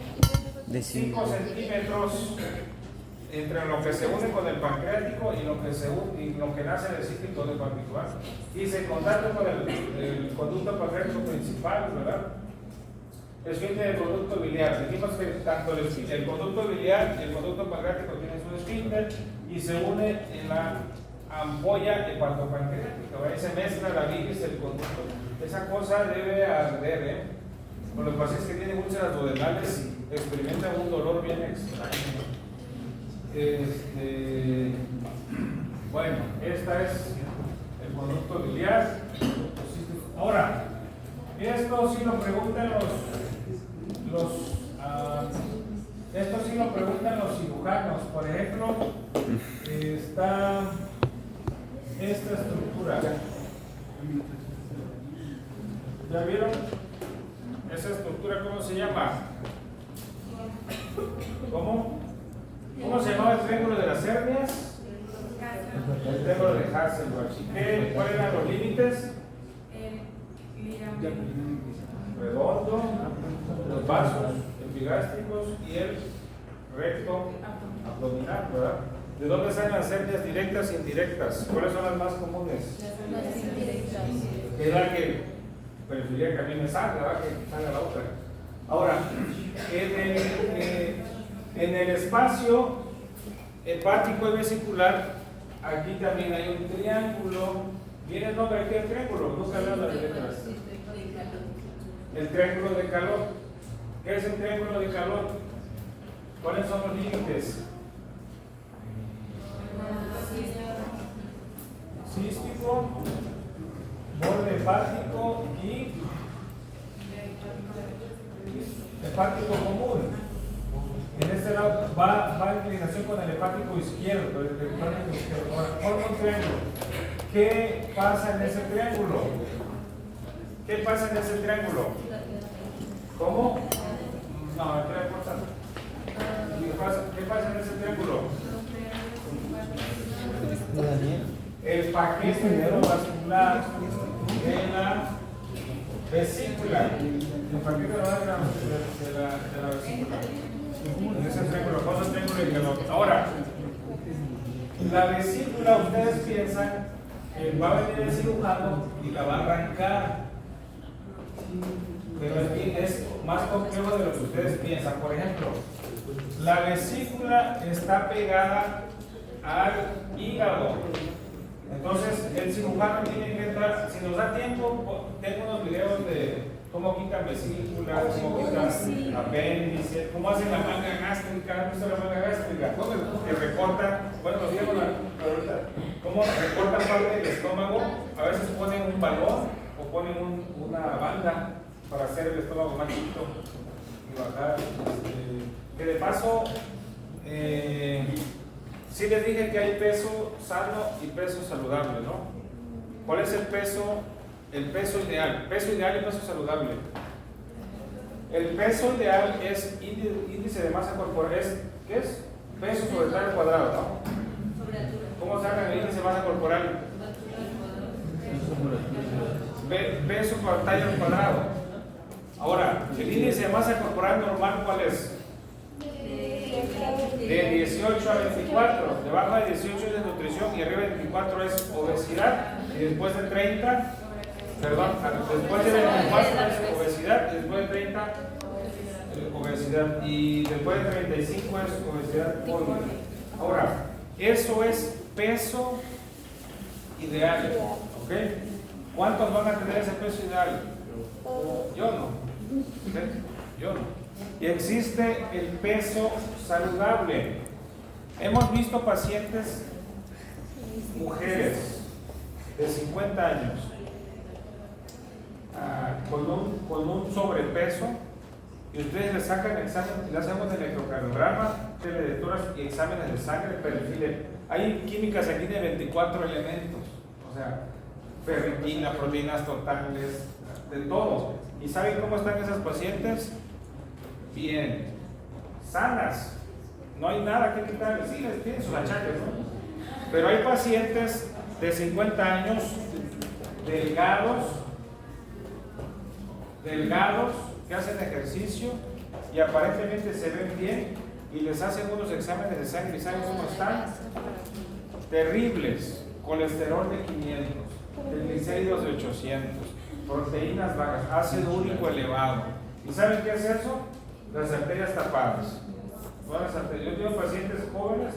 5 centímetros entre lo que se une con el pancreático y lo que nace del cíclico del particular. Y se contacta con el conducto pancreático principal, ¿verdad? Esfínter del conducto biliar. Dijimos que tanto el conducto biliar y el conducto pancreático tienen su esfínter y se une en la ampolla hepatopancreática. Ahí se mezcla la bilis y el conducto. Esa cosa debe arder, ¿eh? Con los pacientes que tienen úlceras duodenales experimentan un dolor bien extraño. Bueno, esta es el conducto biliar. Ahora, esto sí lo preguntan los cirujanos. Por ejemplo, está esta estructura. ¿Ya vieron? Esa estructura, ¿cómo se llama? ¿Cómo se llamaba el triángulo de las hernias? El triángulo de Hasselbalch. ¿Cuáles eran los límites? Redondo, los vasos epigástricos y el recto abdominal, ¿verdad? ¿De dónde salen las hernias directas e indirectas? ¿Cuáles son las más comunes? Las indirectas. Que es la que preferiría que a mí me salga, ¿verdad? Que salga la otra. Ahora, En el espacio hepático y vesicular, aquí también hay un triángulo. ¿Viene el nombre aquí del triángulo? Busca las letras. El triángulo de calor. ¿Qué es el triángulo de calor? ¿Cuáles son los límites? Cístico, borde hepático y hepático común. En este lado va a inclinación con el hepático izquierdo. El hepático izquierdo. Ahora, forma un triángulo. ¿Qué pasa en ese triángulo? ¿Qué pasa en ese triángulo? ¿Cómo? No, me queda cortando. ¿Qué pasa en ese triángulo? El paquete neurovascular de la vesícula. El paquete neurovascular de la vesícula. En ese triángulo, otro triángulo y calor. Ahora, la vesícula, ustedes piensan que va a venir el cirujano y la va a arrancar. Pero es más complejo de lo que ustedes piensan. Por ejemplo, la vesícula está pegada al hígado. Entonces, el cirujano tiene que entrar. Si nos da tiempo, tengo unos videos de cómo quitan vesícula, cómo quitan apéndice, cómo hacen la manga gástrica. ¿Han visto la manga gástrica? Que recortan, bueno, los digo ahorita, cómo recortan parte del estómago. A veces ponen un balón o ponen una banda para hacer el estómago más chiquito y bajar. Que de paso, sí les dije que hay peso sano y peso saludable, ¿no? ¿Cuál es el peso? El peso ideal. Peso ideal y peso saludable. El peso ideal es índice de masa corporal. ¿Qué es? Peso sobre tal cuadrado, ¿no? ¿Cómo sacan el índice de masa corporal? Peso por talla al cuadrado. Ahora, el índice de masa corporal normal, ¿cuál es? De 18 a 24. Debajo de 18 es desnutrición y arriba de 24 es obesidad. Y después de 30, perdón, después de 24 es obesidad y después de 30 obesidad y después de 35 es obesidad mórbida. Ahora, eso es peso ideal, ¿ok? ¿Cuántos van a tener ese peso ideal? Yo no. ¿Okay? Yo no. Y existe el peso saludable. Hemos visto pacientes, mujeres de 50 años, con un sobrepeso, y ustedes le sacan examen, le hacemos electrocardiograma, telelecturas y exámenes de sangre, perfil. Hay químicas aquí de 24 elementos, o sea, ferritina, proteínas totales, de todo. ¿Y saben cómo están esas pacientes? Bien, sanas, no hay nada que quitarles, sí, les tienen sus achaques, ¿no? Pero hay pacientes de 50 años, delgados, que hacen ejercicio y aparentemente se ven bien y les hacen unos exámenes de sangre y saben cómo están, terribles, colesterol de 500, triglicéridos de 800, proteínas bajas, ácido úrico elevado. ¿Y saben qué es eso? Las arterias tapadas. Bueno, yo tengo pacientes jóvenes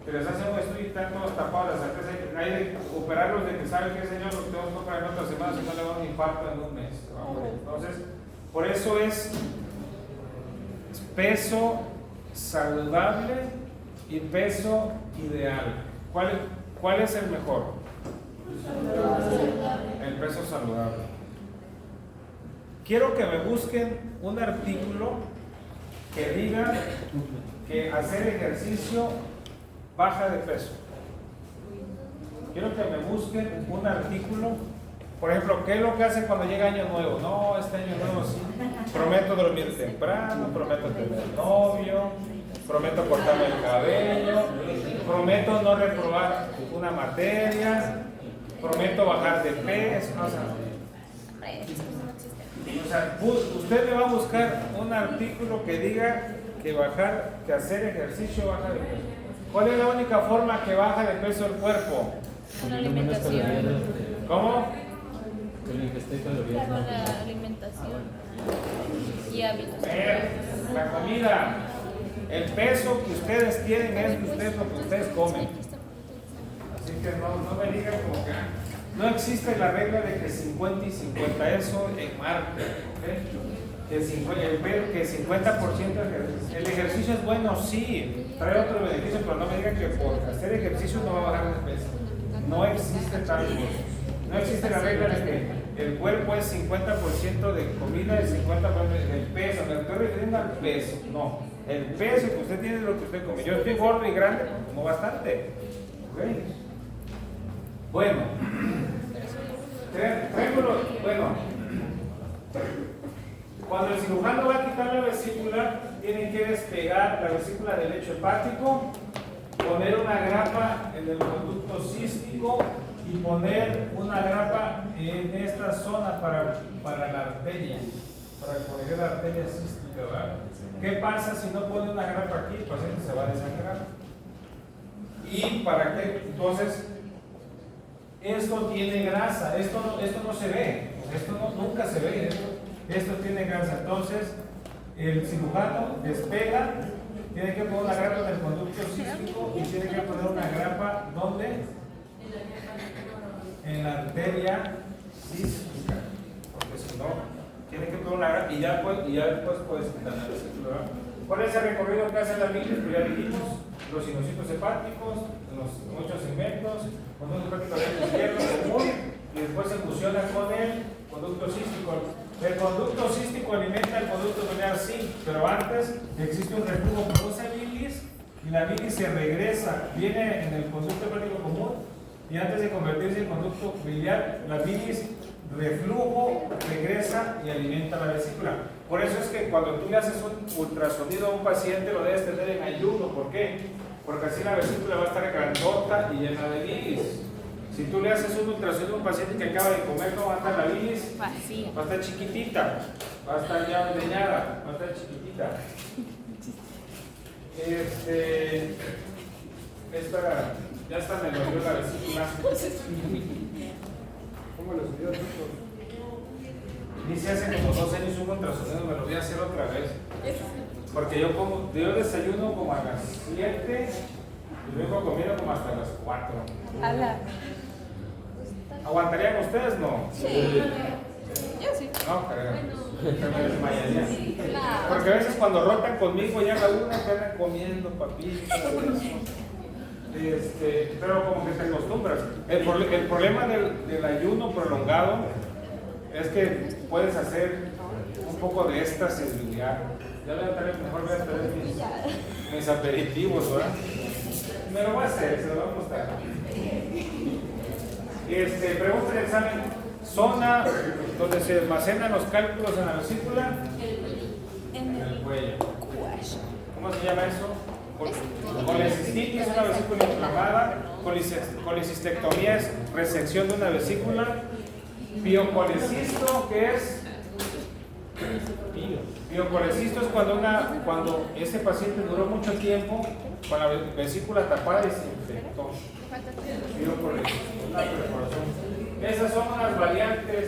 que les hacen un estudio y están todos tapados las arterias. Hay que operarlos de que saben que señor lo tenemos que operar en otra semana, si no le va a un infarto en un mes. Entonces, por eso es peso saludable y peso ideal. ¿Cuál es el mejor? El peso saludable. Quiero que me busquen un artículo que diga que hacer ejercicio baja de peso. Quiero que me busquen un artículo, por ejemplo, ¿qué es lo que hace cuando llega año nuevo? No, este año nuevo sí. Prometo dormir temprano, prometo tener novio, prometo cortarme el cabello, prometo no reprobar una materia, prometo bajar de peso. O sea, usted le va a buscar un artículo que diga que hacer ejercicio baja de peso. ¿Cuál es la única forma que baja de peso el cuerpo? Con la alimentación. ¿Cómo? Con la alimentación y hábitos. La comida. El peso que ustedes tienen es ustedes lo que ustedes comen. Así que no me digan como que no existe la regla de que 50 y 50, eso en Marte, ¿ok? Que el 50% el ejercicio es bueno, sí, trae otro beneficio, pero no me digan que por hacer ejercicio no va a bajar de peso. No existe tal cosa. No existe la regla de que el cuerpo es 50% de comida y 50% del peso. Me estoy refiriendo al peso, no. El peso que usted tiene es lo que usted come. Yo estoy gordo y grande, pero como bastante. ¿Okay? Bueno, cuando el cirujano va a quitar la vesícula, tiene que despegar la vesícula del lecho hepático, poner una grapa en el conducto cístico y poner una grapa en esta zona para la arteria, para corregir la arteria cística, ¿verdad? ¿Qué pasa si no pone una grapa aquí? El paciente se va a desangrar. ¿Y para qué? Entonces, esto tiene grasa, esto no se ve, nunca se ve, esto tiene grasa. Entonces, el cirujano despega, tiene que poner una grapa en el conducto cístico y tiene que poner una grapa, ¿dónde? En la arteria cística, porque si no, tiene que poner una grapa y ya después puedes quitar la vesícula. ¿Cuál es el recorrido que hace la bilis? Pues ya dijimos, los sinocitos hepáticos, los muchos segmentos, conducto hepático derecho izquierdo común, y después se fusiona con el conducto cístico. El conducto cístico alimenta el conducto biliar, sí, pero antes existe un reflujo, produce bilis y la bilis se regresa, viene en el conducto hepático común y antes de convertirse en conducto biliar, la bilis reflujo regresa y alimenta la vesícula. Por eso es que cuando tú le haces un ultrasonido a un paciente lo debes tener en ayuno. ¿Por qué? Porque así la vesícula va a estar grandota y llena de bilis. Si tú le haces un ultrasonido a un paciente que acaba de comer, no va a estar la bilis, va a estar chiquitita, va a estar ya ordeñada, va a estar chiquitita. Ya está, me dolió la vesícula. ¿Cómo lo subió? Dice hace como 2 años un ultrasonido, me lo voy a hacer otra vez. Porque yo desayuno como a las 7 y luego comiendo como hasta las 4. ¿Aguantarían ustedes? No. Sí. Yo sí. No, creo. Me desmayaría. Porque a veces cuando rotan conmigo ya la una que andan comiendo papitas. Pero como que te acostumbras. El problema del ayuno prolongado es que puedes hacer un poco de éxtasis biliar. Ya mejor voy a traer mis aperitivos, ¿verdad? Me lo voy a hacer, se lo voy a mostrar. Pregunta de examen: zona donde se almacenan los cálculos en la vesícula. En el cuello. ¿Cómo se llama eso? Colecistitis, una vesícula inflamada. Colecistectomía es resección de una vesícula. Piocolecisto, ¿qué es? Piocolecisto es cuando ese paciente duró mucho tiempo con la vesícula tapada y se infectó. Piocolecisto, una perforación. Esas son las variantes.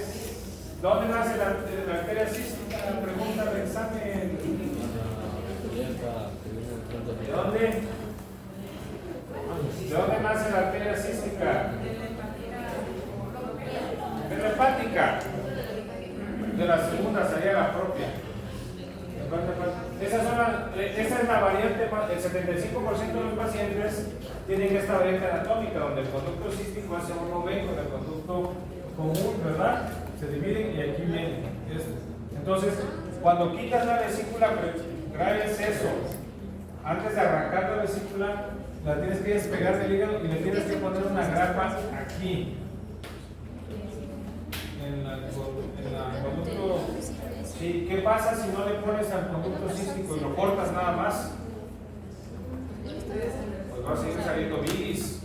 ¿Dónde nace la arteria cística? Pregunta de examen. ¿De dónde? ¿De dónde nace la arteria cística? De la hepática. De la segunda sería la propia. Esa es la variante. El 75% de los pacientes tienen esta variante anatómica, donde el conducto cístico hace uno B con el conducto común, ¿verdad? Se dividen y aquí viene esto. Entonces, cuando quitas la vesícula, traes eso. Antes de arrancar la vesícula, la tienes que despegar del hígado y le tienes que poner una grapa aquí. En el conducto. Sí, ¿qué pasa si no le pones al conducto cístico y lo cortas nada más? Pues va a seguir saliendo bilis.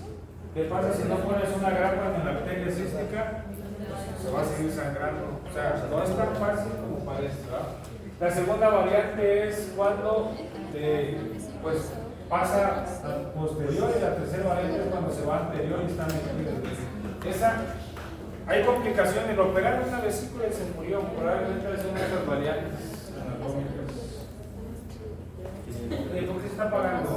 ¿Qué pasa si no pones una grapa en la arteria cística? Pues se va a seguir sangrando. O sea, no es tan fácil como parece, ¿verdad? La segunda variante es cuando pues pasa posterior, y la tercera variante es cuando se va anterior y está metido. Hay complicaciones. Lo operaron una vesícula y se murió. Probablemente es una de las variantes anatómicas. ¿Por qué está pagando?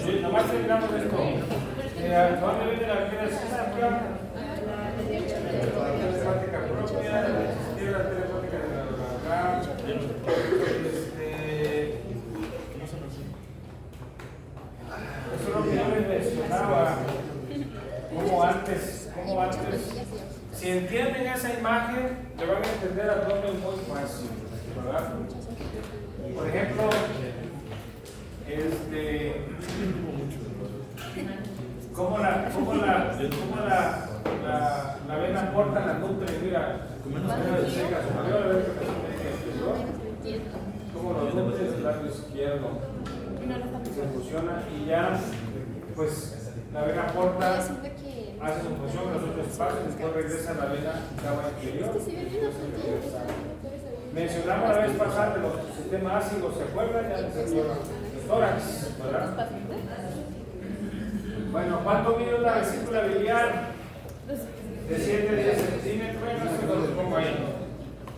Sí, nomás terminamos esto. ¿Dónde viene la telepática? Telepática propia, existir la telepática de la eso es lo que yo les mencionaba. Como antes. Si entienden esa imagen, le van a entender a dónde es muy fácil, ¿verdad? Por ejemplo, ¿cómo la vena porta la nutre? Mira, como los nutres del lado izquierdo se fusiona y ya, pues la vena porta hace su función en los otros espacios, después regresa a la vena cava inferior. Mencionamos la vez pasada de los sistemas ácidos, ¿se acuerdan? Ya les el tórax, ¿verdad? Bueno, ¿cuánto mide una vesícula biliar? De 7 a 10 centímetros, eso lo pongo ahí.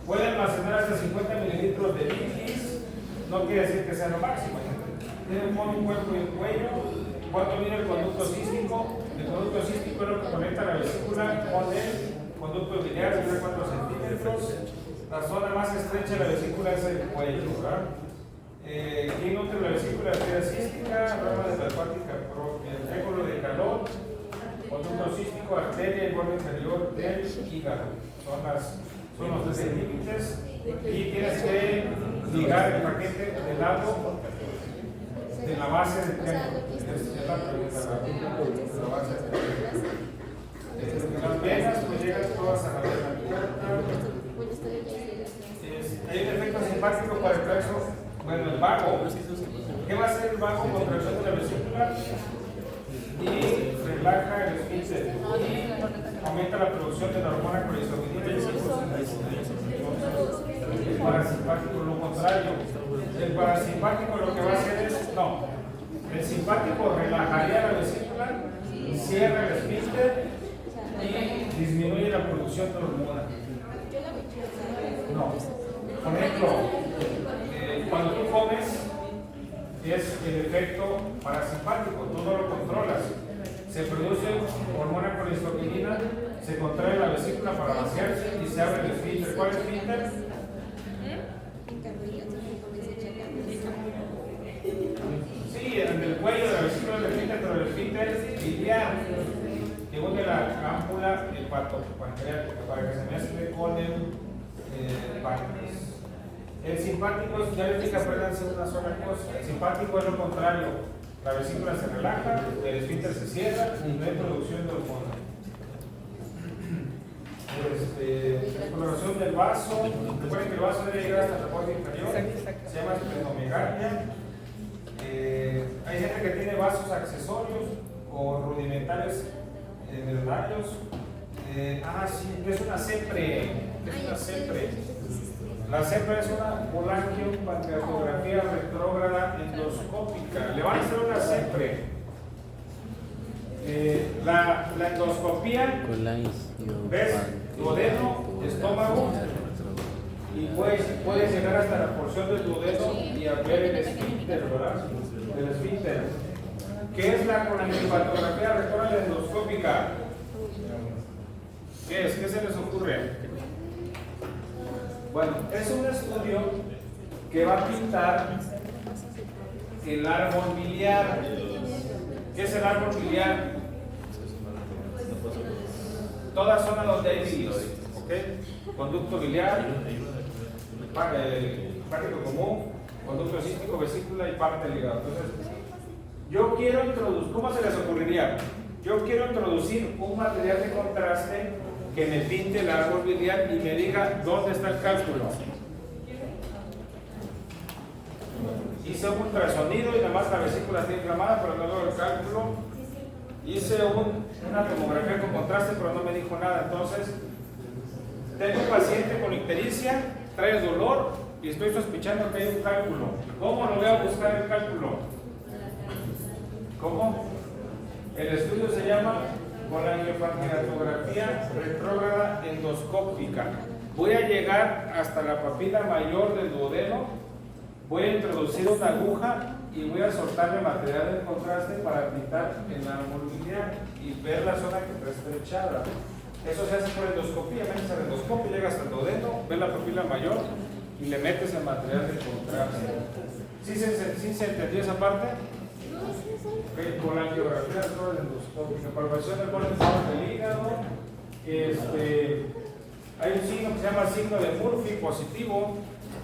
Puede almacenar hasta 50 mililitros de bilis, no quiere decir que sea lo máximo. Tiene un cuerpo y un cuello. ¿Cuánto mide el conducto cístico? El conducto cístico es lo que conecta la vesícula con el conducto biliar, de 4 centímetros. La zona más estrecha de la vesícula es el cuello, ¿verdad? ¿Quién nutre la vesícula cística? Rama de la hepática propia, el triángulo de calor, conducto cístico, arteria y borde inferior del hígado. Son los 3 límites. Y tienes que ligar el paquete del lado de la base del triángulo. Es la pregunta, la base del triángulo. Las venas pues llegan todas a la vena corta. Hay un efecto simpático para el plexo. Bueno, el vago. ¿Qué va a hacer el vago? Contracción de la vesícula y relaja el esfínter y aumenta la producción de la hormona colesterolina. El parasimpático lo contrario. El parasimpático lo que va a hacer es, el simpático relajaría la vesícula, cierra el esfínter y disminuye la producción de hormona. Por ejemplo, cuando tú comes, es el efecto parasimpático, tú no lo controlas. Se produce hormona colesterolina, se contrae la vesícula para vaciarse y se abre el esfínter. ¿Cuál es el esfínter? Sí, en el cuello de la vesícula del esfínter, pero el esfínter biliar que une la ámpula hepatopancreática para que se mezcle con el páncreas. El simpático es, ya les dije, apréndanse una sola cosa. El simpático es lo contrario. La vesícula se relaja, el esfínter se cierra y no hay producción de hormona. Exploración del vaso. Recuerden que el vaso debe llegar hasta la parte inferior. Se llama esplenomegalia. Hay gente que tiene vasos accesorios o rudimentales neuronarios. Sí, es una CEPRE. Es una CEPRE. La CEPRE es una colangiopancreatografía retrógrada endoscópica. Le van a hacer una CEPRE. La endoscopía, ¿ves? Duodeno, estómago, y puedes llegar hasta la porción del duodeno y a ver el esfínter, ¿verdad? El esfínter. ¿Qué es la colangiopancreatografía retrógrada endoscópica? ¿Qué es? ¿Qué se les ocurre? Bueno, es un estudio que va a pintar el árbol biliar. ¿Qué es el árbol biliar? Toda zona donde hay bilis, ¿ok? Conducto biliar, páncreas común, conducto cístico, vesícula y parte del hígado. Entonces, yo quiero introducir, ¿cómo se les ocurriría? Yo quiero introducir un material de contraste que me pinte el árbol biliar y me diga dónde está el cálculo. Hice un ultrasonido y nada más la vesícula está inflamada, pero no veo el cálculo. Hice una tomografía con contraste, pero no me dijo nada. Entonces, tengo un paciente con ictericia, trae dolor y estoy sospechando que hay un cálculo. ¿Cómo lo voy a buscar el cálculo? ¿Cómo? El estudio se llama colangiopancreatografía retrógrada endoscópica. Voy a llegar hasta la papila mayor del duodeno, voy a introducir una aguja y voy a soltarle material de contraste para quitar el árbol biliar y ver la zona que está estrechada. Eso se hace por endoscopía, metes el endoscopio, llegas hasta el duodeno, ves la papila mayor y le metes el material de contraste. ¿Sí se entendió esa parte? Okay, con la angiografía todo el endoscopio, palpación del borde del hígado, hay un signo que se llama signo de Murphy positivo.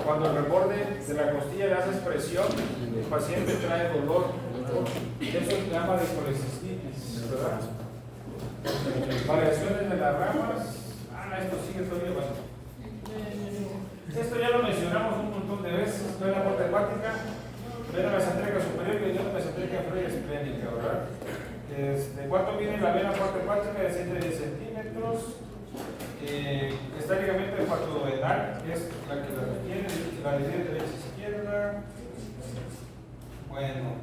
Cuando el reborde de la costilla le haces presión, el paciente trae dolor. Eso se llama de colecistitis, ¿verdad? Variaciones de las ramas. Esto sigue todavía. Bueno. Esto ya lo mencionamos un montón de veces. Esto es la porta hepática. Vena mesentérica superior y vena mesentérica inferior y esplénica, ¿verdad? ¿Cuánto mide la vena porta hepática? De 110 centímetros. Está el ligamento de duodenal, que es la que la retiene, la divide derecha y izquierda. Bueno,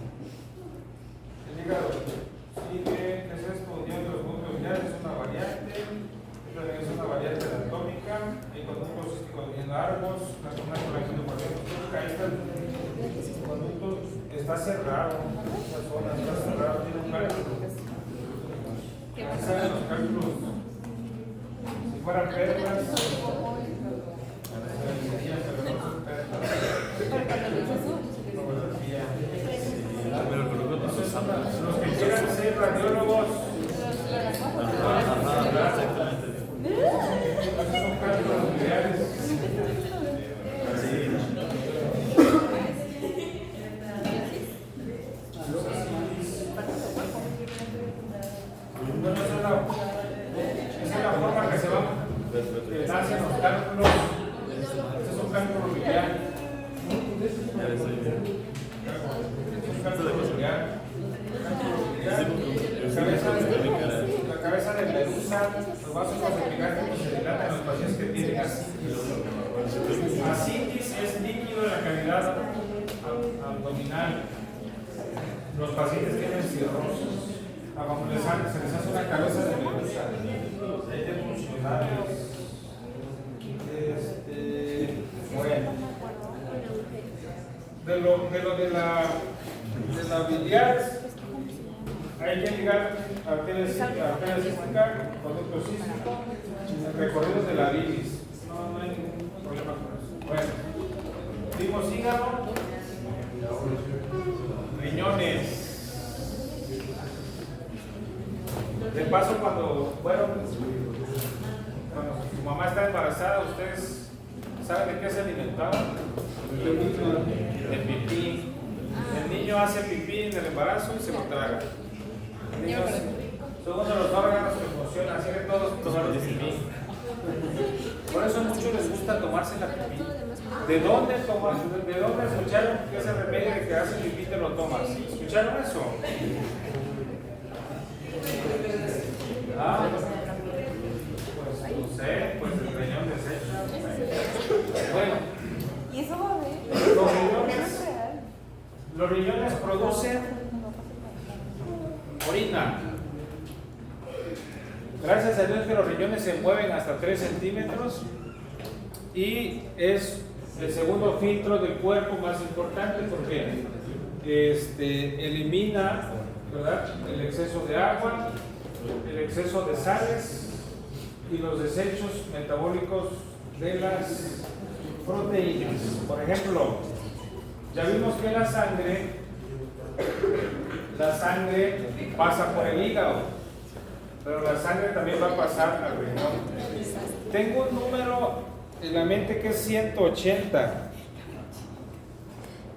el hígado sigue. ¿Qué es esto? Unión de los núcleos biliares es una variante. Esta es una variante anatómica. Hay conductos císticos bien largos, las zonas de colección de porción. Ahí está el conducto, está cerrado. Esa zona está cerrada, tiene un cálculo. Aquí salen los cálculos. Si fueran perlas, los que quieran ser radiólogos, son cálculos biliares. Bueno, esa es la forma que se va hacen los cálculos. Este es un cálculo biliar. Es un cálculo biliar. La cabeza de medusa, los vasos epigásticos se dilatan en los pacientes que tienen ascitis. Ascitis es líquido de la cavidad abdominal. Los pacientes tienen cirrosis. Abajo se les hace una cabeza de medusa. Hay de funcionales. Bueno. De la biliar, hay que ligar arteria cística, conducto cístico, recorridos de la bilis. No hay ningún problema con eso. Bueno, dimos hígado, riñones. De paso, cuando su mamá está embarazada, ¿ustedes saben de qué se alimentaban? De pipí. El niño hace pipí en el embarazo y se lo traga. Son uno de los órganos que funcionan, así que todos toman pipí. Por eso a muchos les gusta tomarse la pipí. ¿De dónde escucharon que ese remedio de que hace pipí te lo tomas? ¿Escucharon eso? Pues no sé, pues el riñón desecha. Bueno, ¿y eso va a ver? Los riñones producen orina. Gracias a Dios que los riñones se mueven hasta 3 centímetros y es el segundo filtro del cuerpo más importante porque elimina, ¿verdad?, el exceso de agua, el exceso de sales y los desechos metabólicos de las proteínas. Por ejemplo, ya vimos que la sangre pasa por el hígado, pero la sangre también va a pasar al riñón. Tengo un número en la mente que es 180.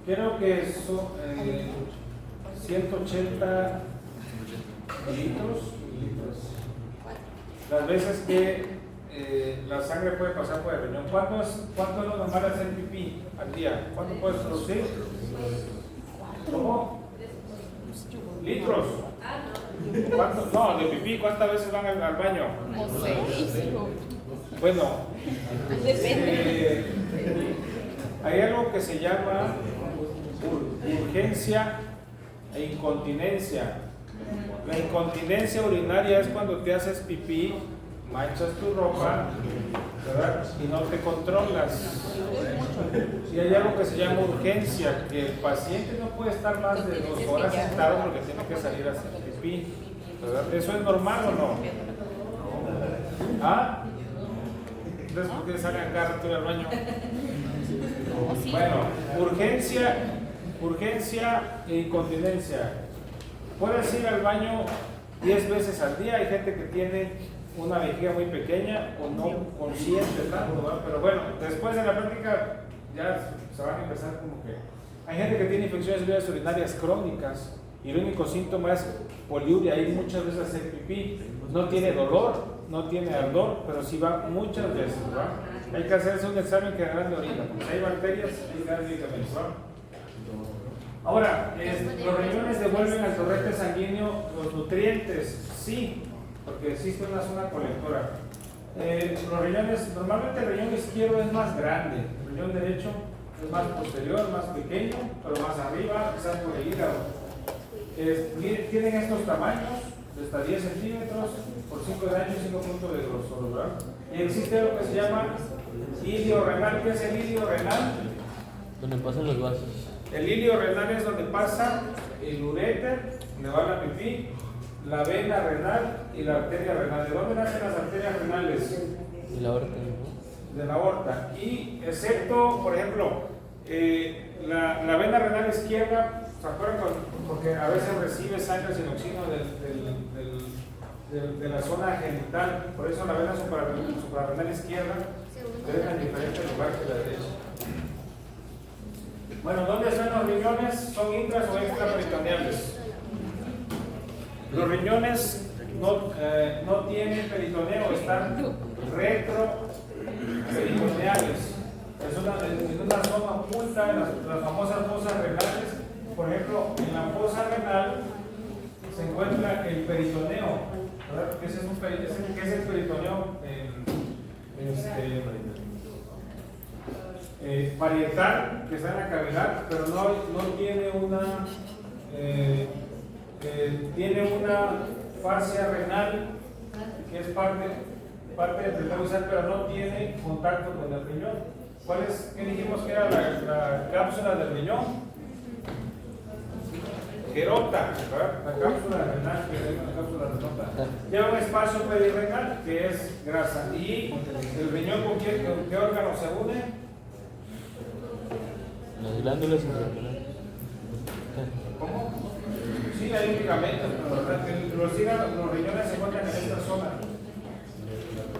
Creo que eso 180 litros. Las veces que la sangre puede pasar por el riñón. ¿Cuánto es lo normal hacer pipí al día? ¿Cuánto puedes producir? ¿Cómo? ¿Litros? ¿Cuánto? No, de pipí, ¿cuántas veces van al baño? No sé. Bueno, Depende. hay algo que se llama urgencia e incontinencia. La incontinencia urinaria es cuando te haces pipí, manchas tu ropa, ¿verdad? Y no te controlas. Y hay algo que se llama urgencia, que el paciente no puede estar más de 2 horas sentado porque tiene que salir a hacer pipí, ¿verdad? ¿Eso es normal o no? ¿Ah? Entonces, ¿por qué salen cada rato al baño? Bueno, urgencia e incontinencia. Puedes ir al baño 10 veces al día. Hay gente que tiene una vejiga muy pequeña o no consciente tanto, ¿verdad? Pero bueno, después de la práctica ya se van a empezar como que... Hay gente que tiene infecciones de vías urinarias crónicas y el único síntoma es poliuria, y muchas veces hacer pipí. No tiene dolor, no tiene ardor, pero sí va muchas veces, ¿verdad? Hay que hacerse un examen general de orina, porque si hay bacterias, hay que dar medicamentos, ¿verdad? Ahora, ¿los riñones devuelven al torrente sanguíneo los nutrientes? Sí, porque existe una zona colectora. Los riñones, normalmente el riñón izquierdo es más grande, el riñón derecho es más posterior, más pequeño, pero más arriba, quizás por el hígado. Tienen estos tamaños, de hasta 10 centímetros por 5 de ancho y 5 puntos de grosor, ¿verdad? Y existe lo que se llama ilio renal. ¿Qué es el ilio renal? Donde pasan los vasos. El ilio renal es donde pasa el uréter, donde va la pipí, la vena renal y la arteria renal. ¿De dónde nacen las arterias renales? Y la aorta, ¿no? De la aorta. Y excepto, por ejemplo, la vena renal izquierda, ¿se acuerdan? Porque a veces recibe sangre sin oxígeno de la zona genital. Por eso la vena suprarrenal izquierda se deja en diferente lugar que la derecha. Bueno, ¿dónde están los riñones? ¿Son intras o extraperitoneales? Los riñones no tienen peritoneo, están retroperitoneales. En una zona oculta, en las famosas fosas renales. Por ejemplo, en la fosa renal se encuentra el peritoneo, ¿verdad? ¿Qué es el peritoneo? Parietal, que está en la cavidad, pero no tiene tiene una fascia renal que es parte del peritoneo, pero no tiene contacto con el riñón. ¿Qué dijimos que era la cápsula del riñón? Gerota, ¿verdad? La cápsula renal, que es una cápsula renota. Lleva un espacio perirrenal, que es grasa. ¿Y el riñón con qué órgano se une? Las glándulas suprarrenales. ¿Cómo? Sí, hay medicamentos, pero ¿verdad? Los riñones se encuentran en esta zona.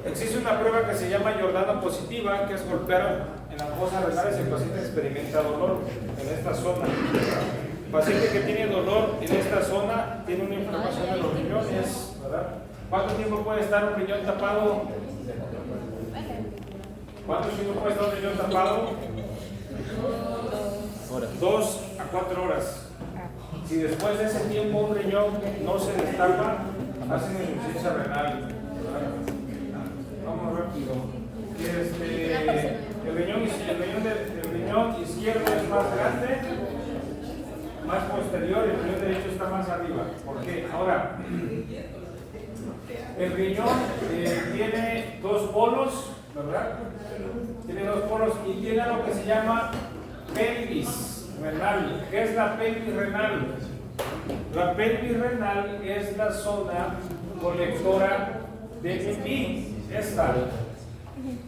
Existe una prueba que se llama Giordano positiva, que es golpear en las fosas renales y el paciente experimenta dolor en esta zona. El paciente que tiene dolor en esta zona tiene una inflamación de los riñones, ¿verdad? ¿Cuánto tiempo puede estar un riñón tapado? ¿Cuánto tiempo puede estar un riñón tapado? 2 a 4 horas. Si después de ese tiempo un riñón no se destapa, hacen insuficiencia renal, ¿verdad? Vamos rápido. El riñón izquierdo es más grande, más posterior, y el riñón derecho está más arriba. ¿Por qué? Ahora, el riñón tiene 2 polos, ¿verdad? Tiene 2 polos y tiene lo que se llama pelvis renal. ¿Qué es la pelvis renal? La pelvis renal es la zona colectora de pipí. Esta,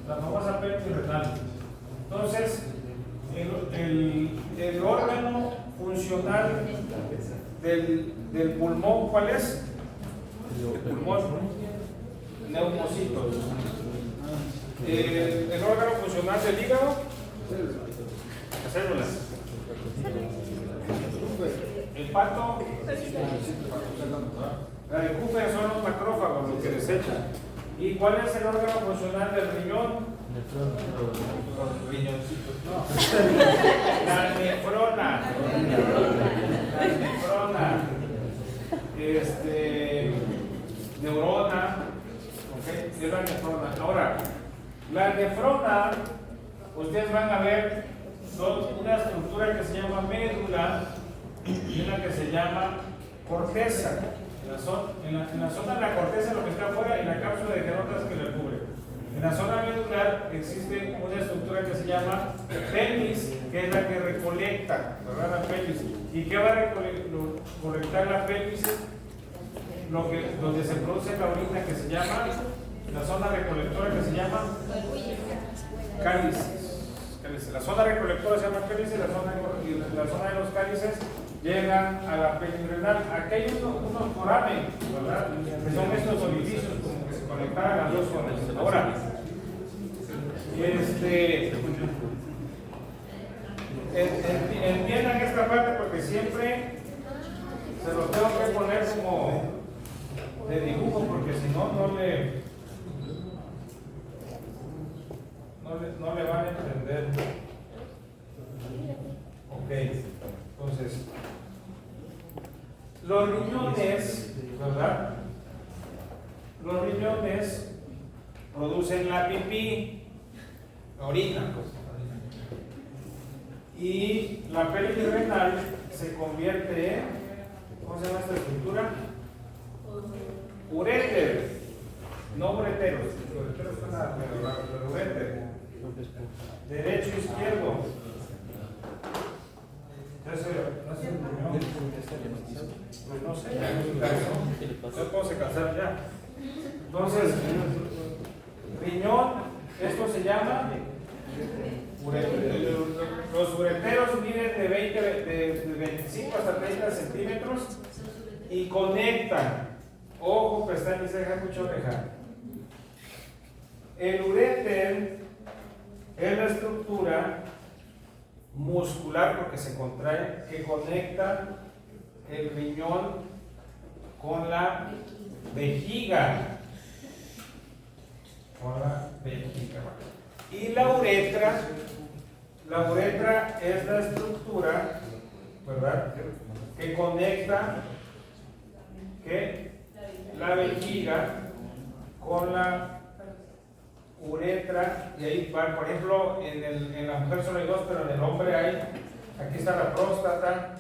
la famosa pelvis renal. Entonces, el órgano funcional del pulmón, ¿cuál es? El pulmón, neumocitos. El órgano funcional del hígado, las células. El pato, la de Cooper son los macrófagos, los que desechan. ¿Y cuál es el órgano funcional del riñón? Los riñoncitos, no. La nefrona. Neurona. ¿Okay? Es la nefrona. Ahora, la nefrona, ustedes van a ver, son una estructura que se llama médula y una que se llama corteza. En la zona de la corteza, lo que está afuera, y la cápsula de genotas que la cubre. En la zona medular existe una estructura que se llama pelvis, que es la que recolecta, ¿verdad? La pelvis. ¿Y qué va a recolectar la pelvis? Donde se produce la orina, que se llama, la zona recolectora que se llama cálices. La zona recolectora se llama cálices, la zona de los cálices llegan a la pelvis renal. Aquí hay unos foramen, ¿verdad? Que son estos orificios, como que se conectan las dos zonas. Ahora, entiendan esta parte porque siempre se los tengo que poner como de dibujo, porque si no, no le van a entender. Ok, entonces, los riñones, ¿verdad? Los riñones producen la pipí, la orina, pues. Y la pelvis renal se convierte en, ¿cómo se llama esta estructura? Uréter, no ureteros. Ureteros son la uréter. Derecho e izquierdo. Pues no sé, ya todos se cansaron ya. Entonces, riñón, esto se llama ureter. Los ureteros miden de 25 hasta 30 centímetros y conectan ojo, pestaña y ceja, mucha oreja. El uréter es la estructura muscular, porque se contrae, que conecta el riñón con la vejiga. Y la uretra es la estructura, ¿verdad?, que conecta la vejiga con la uretra, y ahí va, por ejemplo, en la mujer solo hay dos, pero en el hombre hay, aquí está la próstata,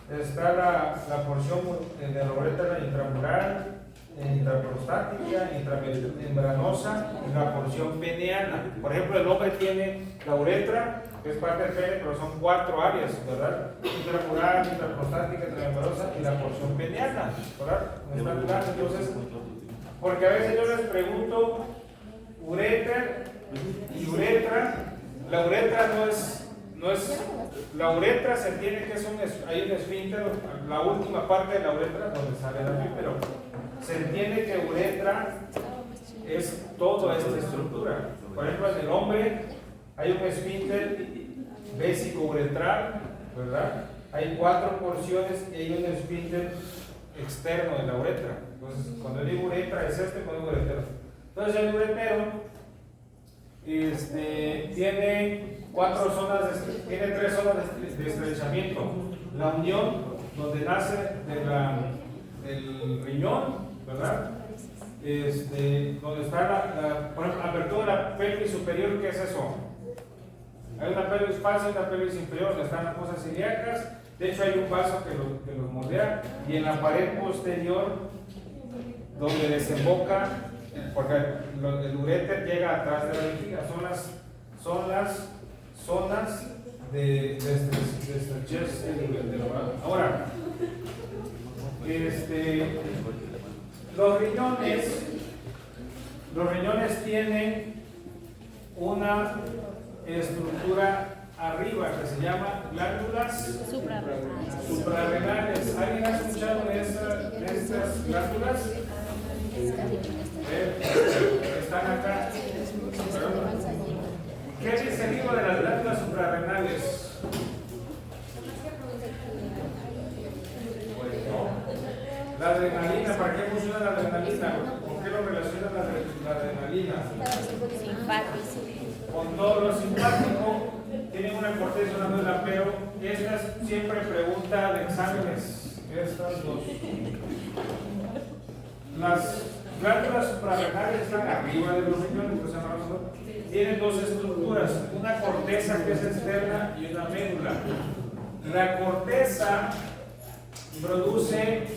está la porción de la uretra intramural, intraprostática, intramembranosa y la porción peneana. Por ejemplo, el hombre tiene la uretra, que es parte del pene, pero son 4 áreas, ¿verdad? Intramural, intraprostática, intramembranosa y la porción peneana, ¿verdad? Entonces, porque a veces yo les pregunto uréter y uretra. La uretra no es la uretra se entiende que hay un esfínter, la última parte de la uretra donde sale el pipí, pero se entiende que uretra es toda esta estructura. Por ejemplo, en el hombre hay un esfínter vésico-uretral, ¿verdad? Hay 4 porciones y hay un esfínter externo de la uretra. Entonces, cuando digo uretra es cuando digo uretero. Entonces, el uretero tiene 4 zonas, tiene 3 zonas de estrechamiento. La unión, donde nace del riñón, ¿verdad? Donde está por ejemplo, la apertura de la pelvis superior, ¿qué es eso? Hay una pelvis falsa y una pelvis inferior, donde están las fosas ilíacas. De hecho, hay un vaso que los moldea, y en la pared posterior, donde desemboca, porque el uréter llega atrás de la vejiga, son las zonas de estrechez del uréter. Ahora, los riñones tienen una estructura arriba que se llama glándulas suprarrenales. ¿Alguien ha escuchado de estas glándulas? Están acá. ¿Qué dice el libro de las glándulas suprarrenales? La adrenalina, ¿para qué funciona la adrenalina? ¿Con qué lo relaciona la adrenalina? Con todo lo simpático. Tienen una corteza y una médula, pero esta es siempre pregunta de exámenes. Estas dos. Las glándulas suprarrenales están arriba de los riñones, tienen 2 estructuras, una corteza que es externa y una médula. La corteza produce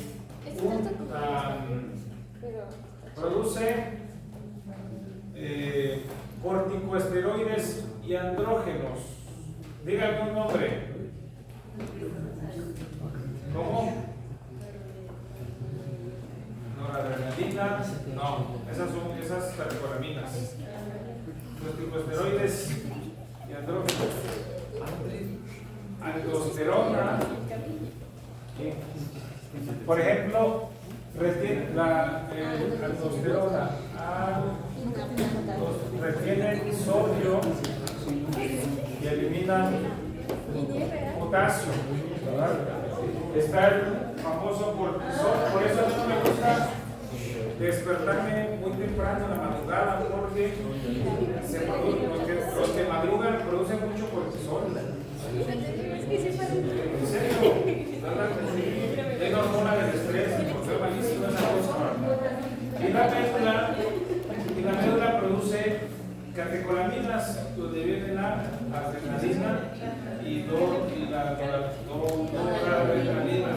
corticosteroides y andrógenos. Diga algún nombre. ¿Cómo? Noradrenalina. No, esas son esas catecolaminas. Corticosteroides y andrógenos. Aldosterona. Por ejemplo, la aldosterona retiene sodio y eliminan potasio, ¿verdad? Está el famoso cortisol. Por eso a mí no me gusta despertarme muy temprano en la madrugada, porque los que madrugan producen mucho cortisol. ¿En serio? Hay una hormona del estrés y por ser malísima esa cosa. Y la médula produce catecolaminas, donde viene la adrenalina y la noradrenalina.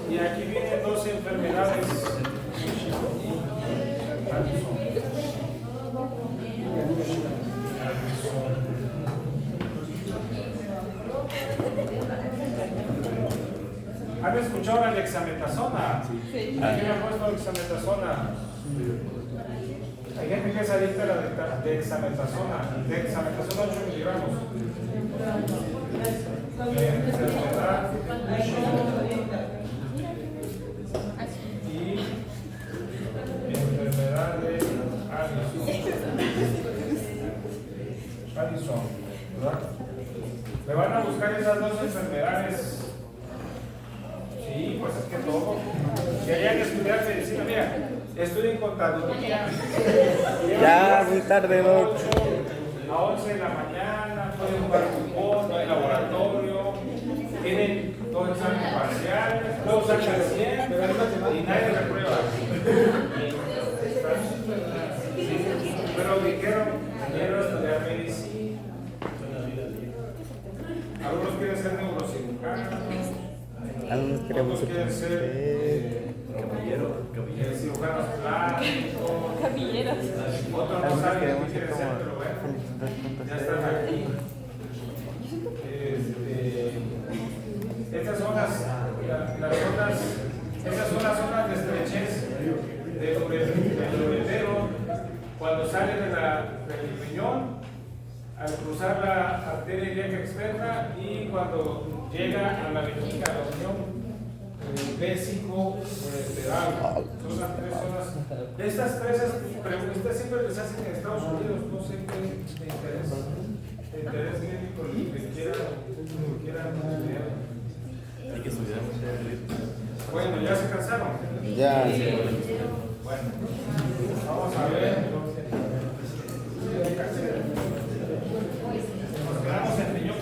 Y aquí vienen dos enfermedades. ¿Han escuchado la dexametasona? ¿Quién ha puesto dexametasona? Hay gente que es adicta a la dexametasona. Dexametasona 8 miligramos. Enfermedad y enfermedad de Addison, ¿verdad? Me van a buscar esas dos enfermedades. Sí, pues es que todo. Si hayan que estudiar medicina, mira, estudien contaduría. Ya, muy tarde, ¿no? 8 a 11 de la mañana, pueden jugar fútbol, no hay laboratorio, tienen todo examen parcial, todos sacan 100 y nadie reprueba. Pero dijeron, quiero estudiar medicina. Algunos quieren ser neurocirujanos. Algunos queremos Otros quieren ser cirujanos plásticos. Otros no saben qué quieren ser, pero bueno, ya están aquí. Estas son las zonas de estrechez del uretero cuando sale del riñón al cruzar la arteria ilíaca externa y cuando llega a la vejiga, a la unión vésico-ureteral. Son las tres zonas. Estas tres preguntas siempre les hacen en Estados Unidos, no sé qué interés médico que quieran estudiar. Hay que estudiar. Bueno, ¿ya se cansaron? Ya. Bueno, vamos a ver. Nos quedamos en riñón.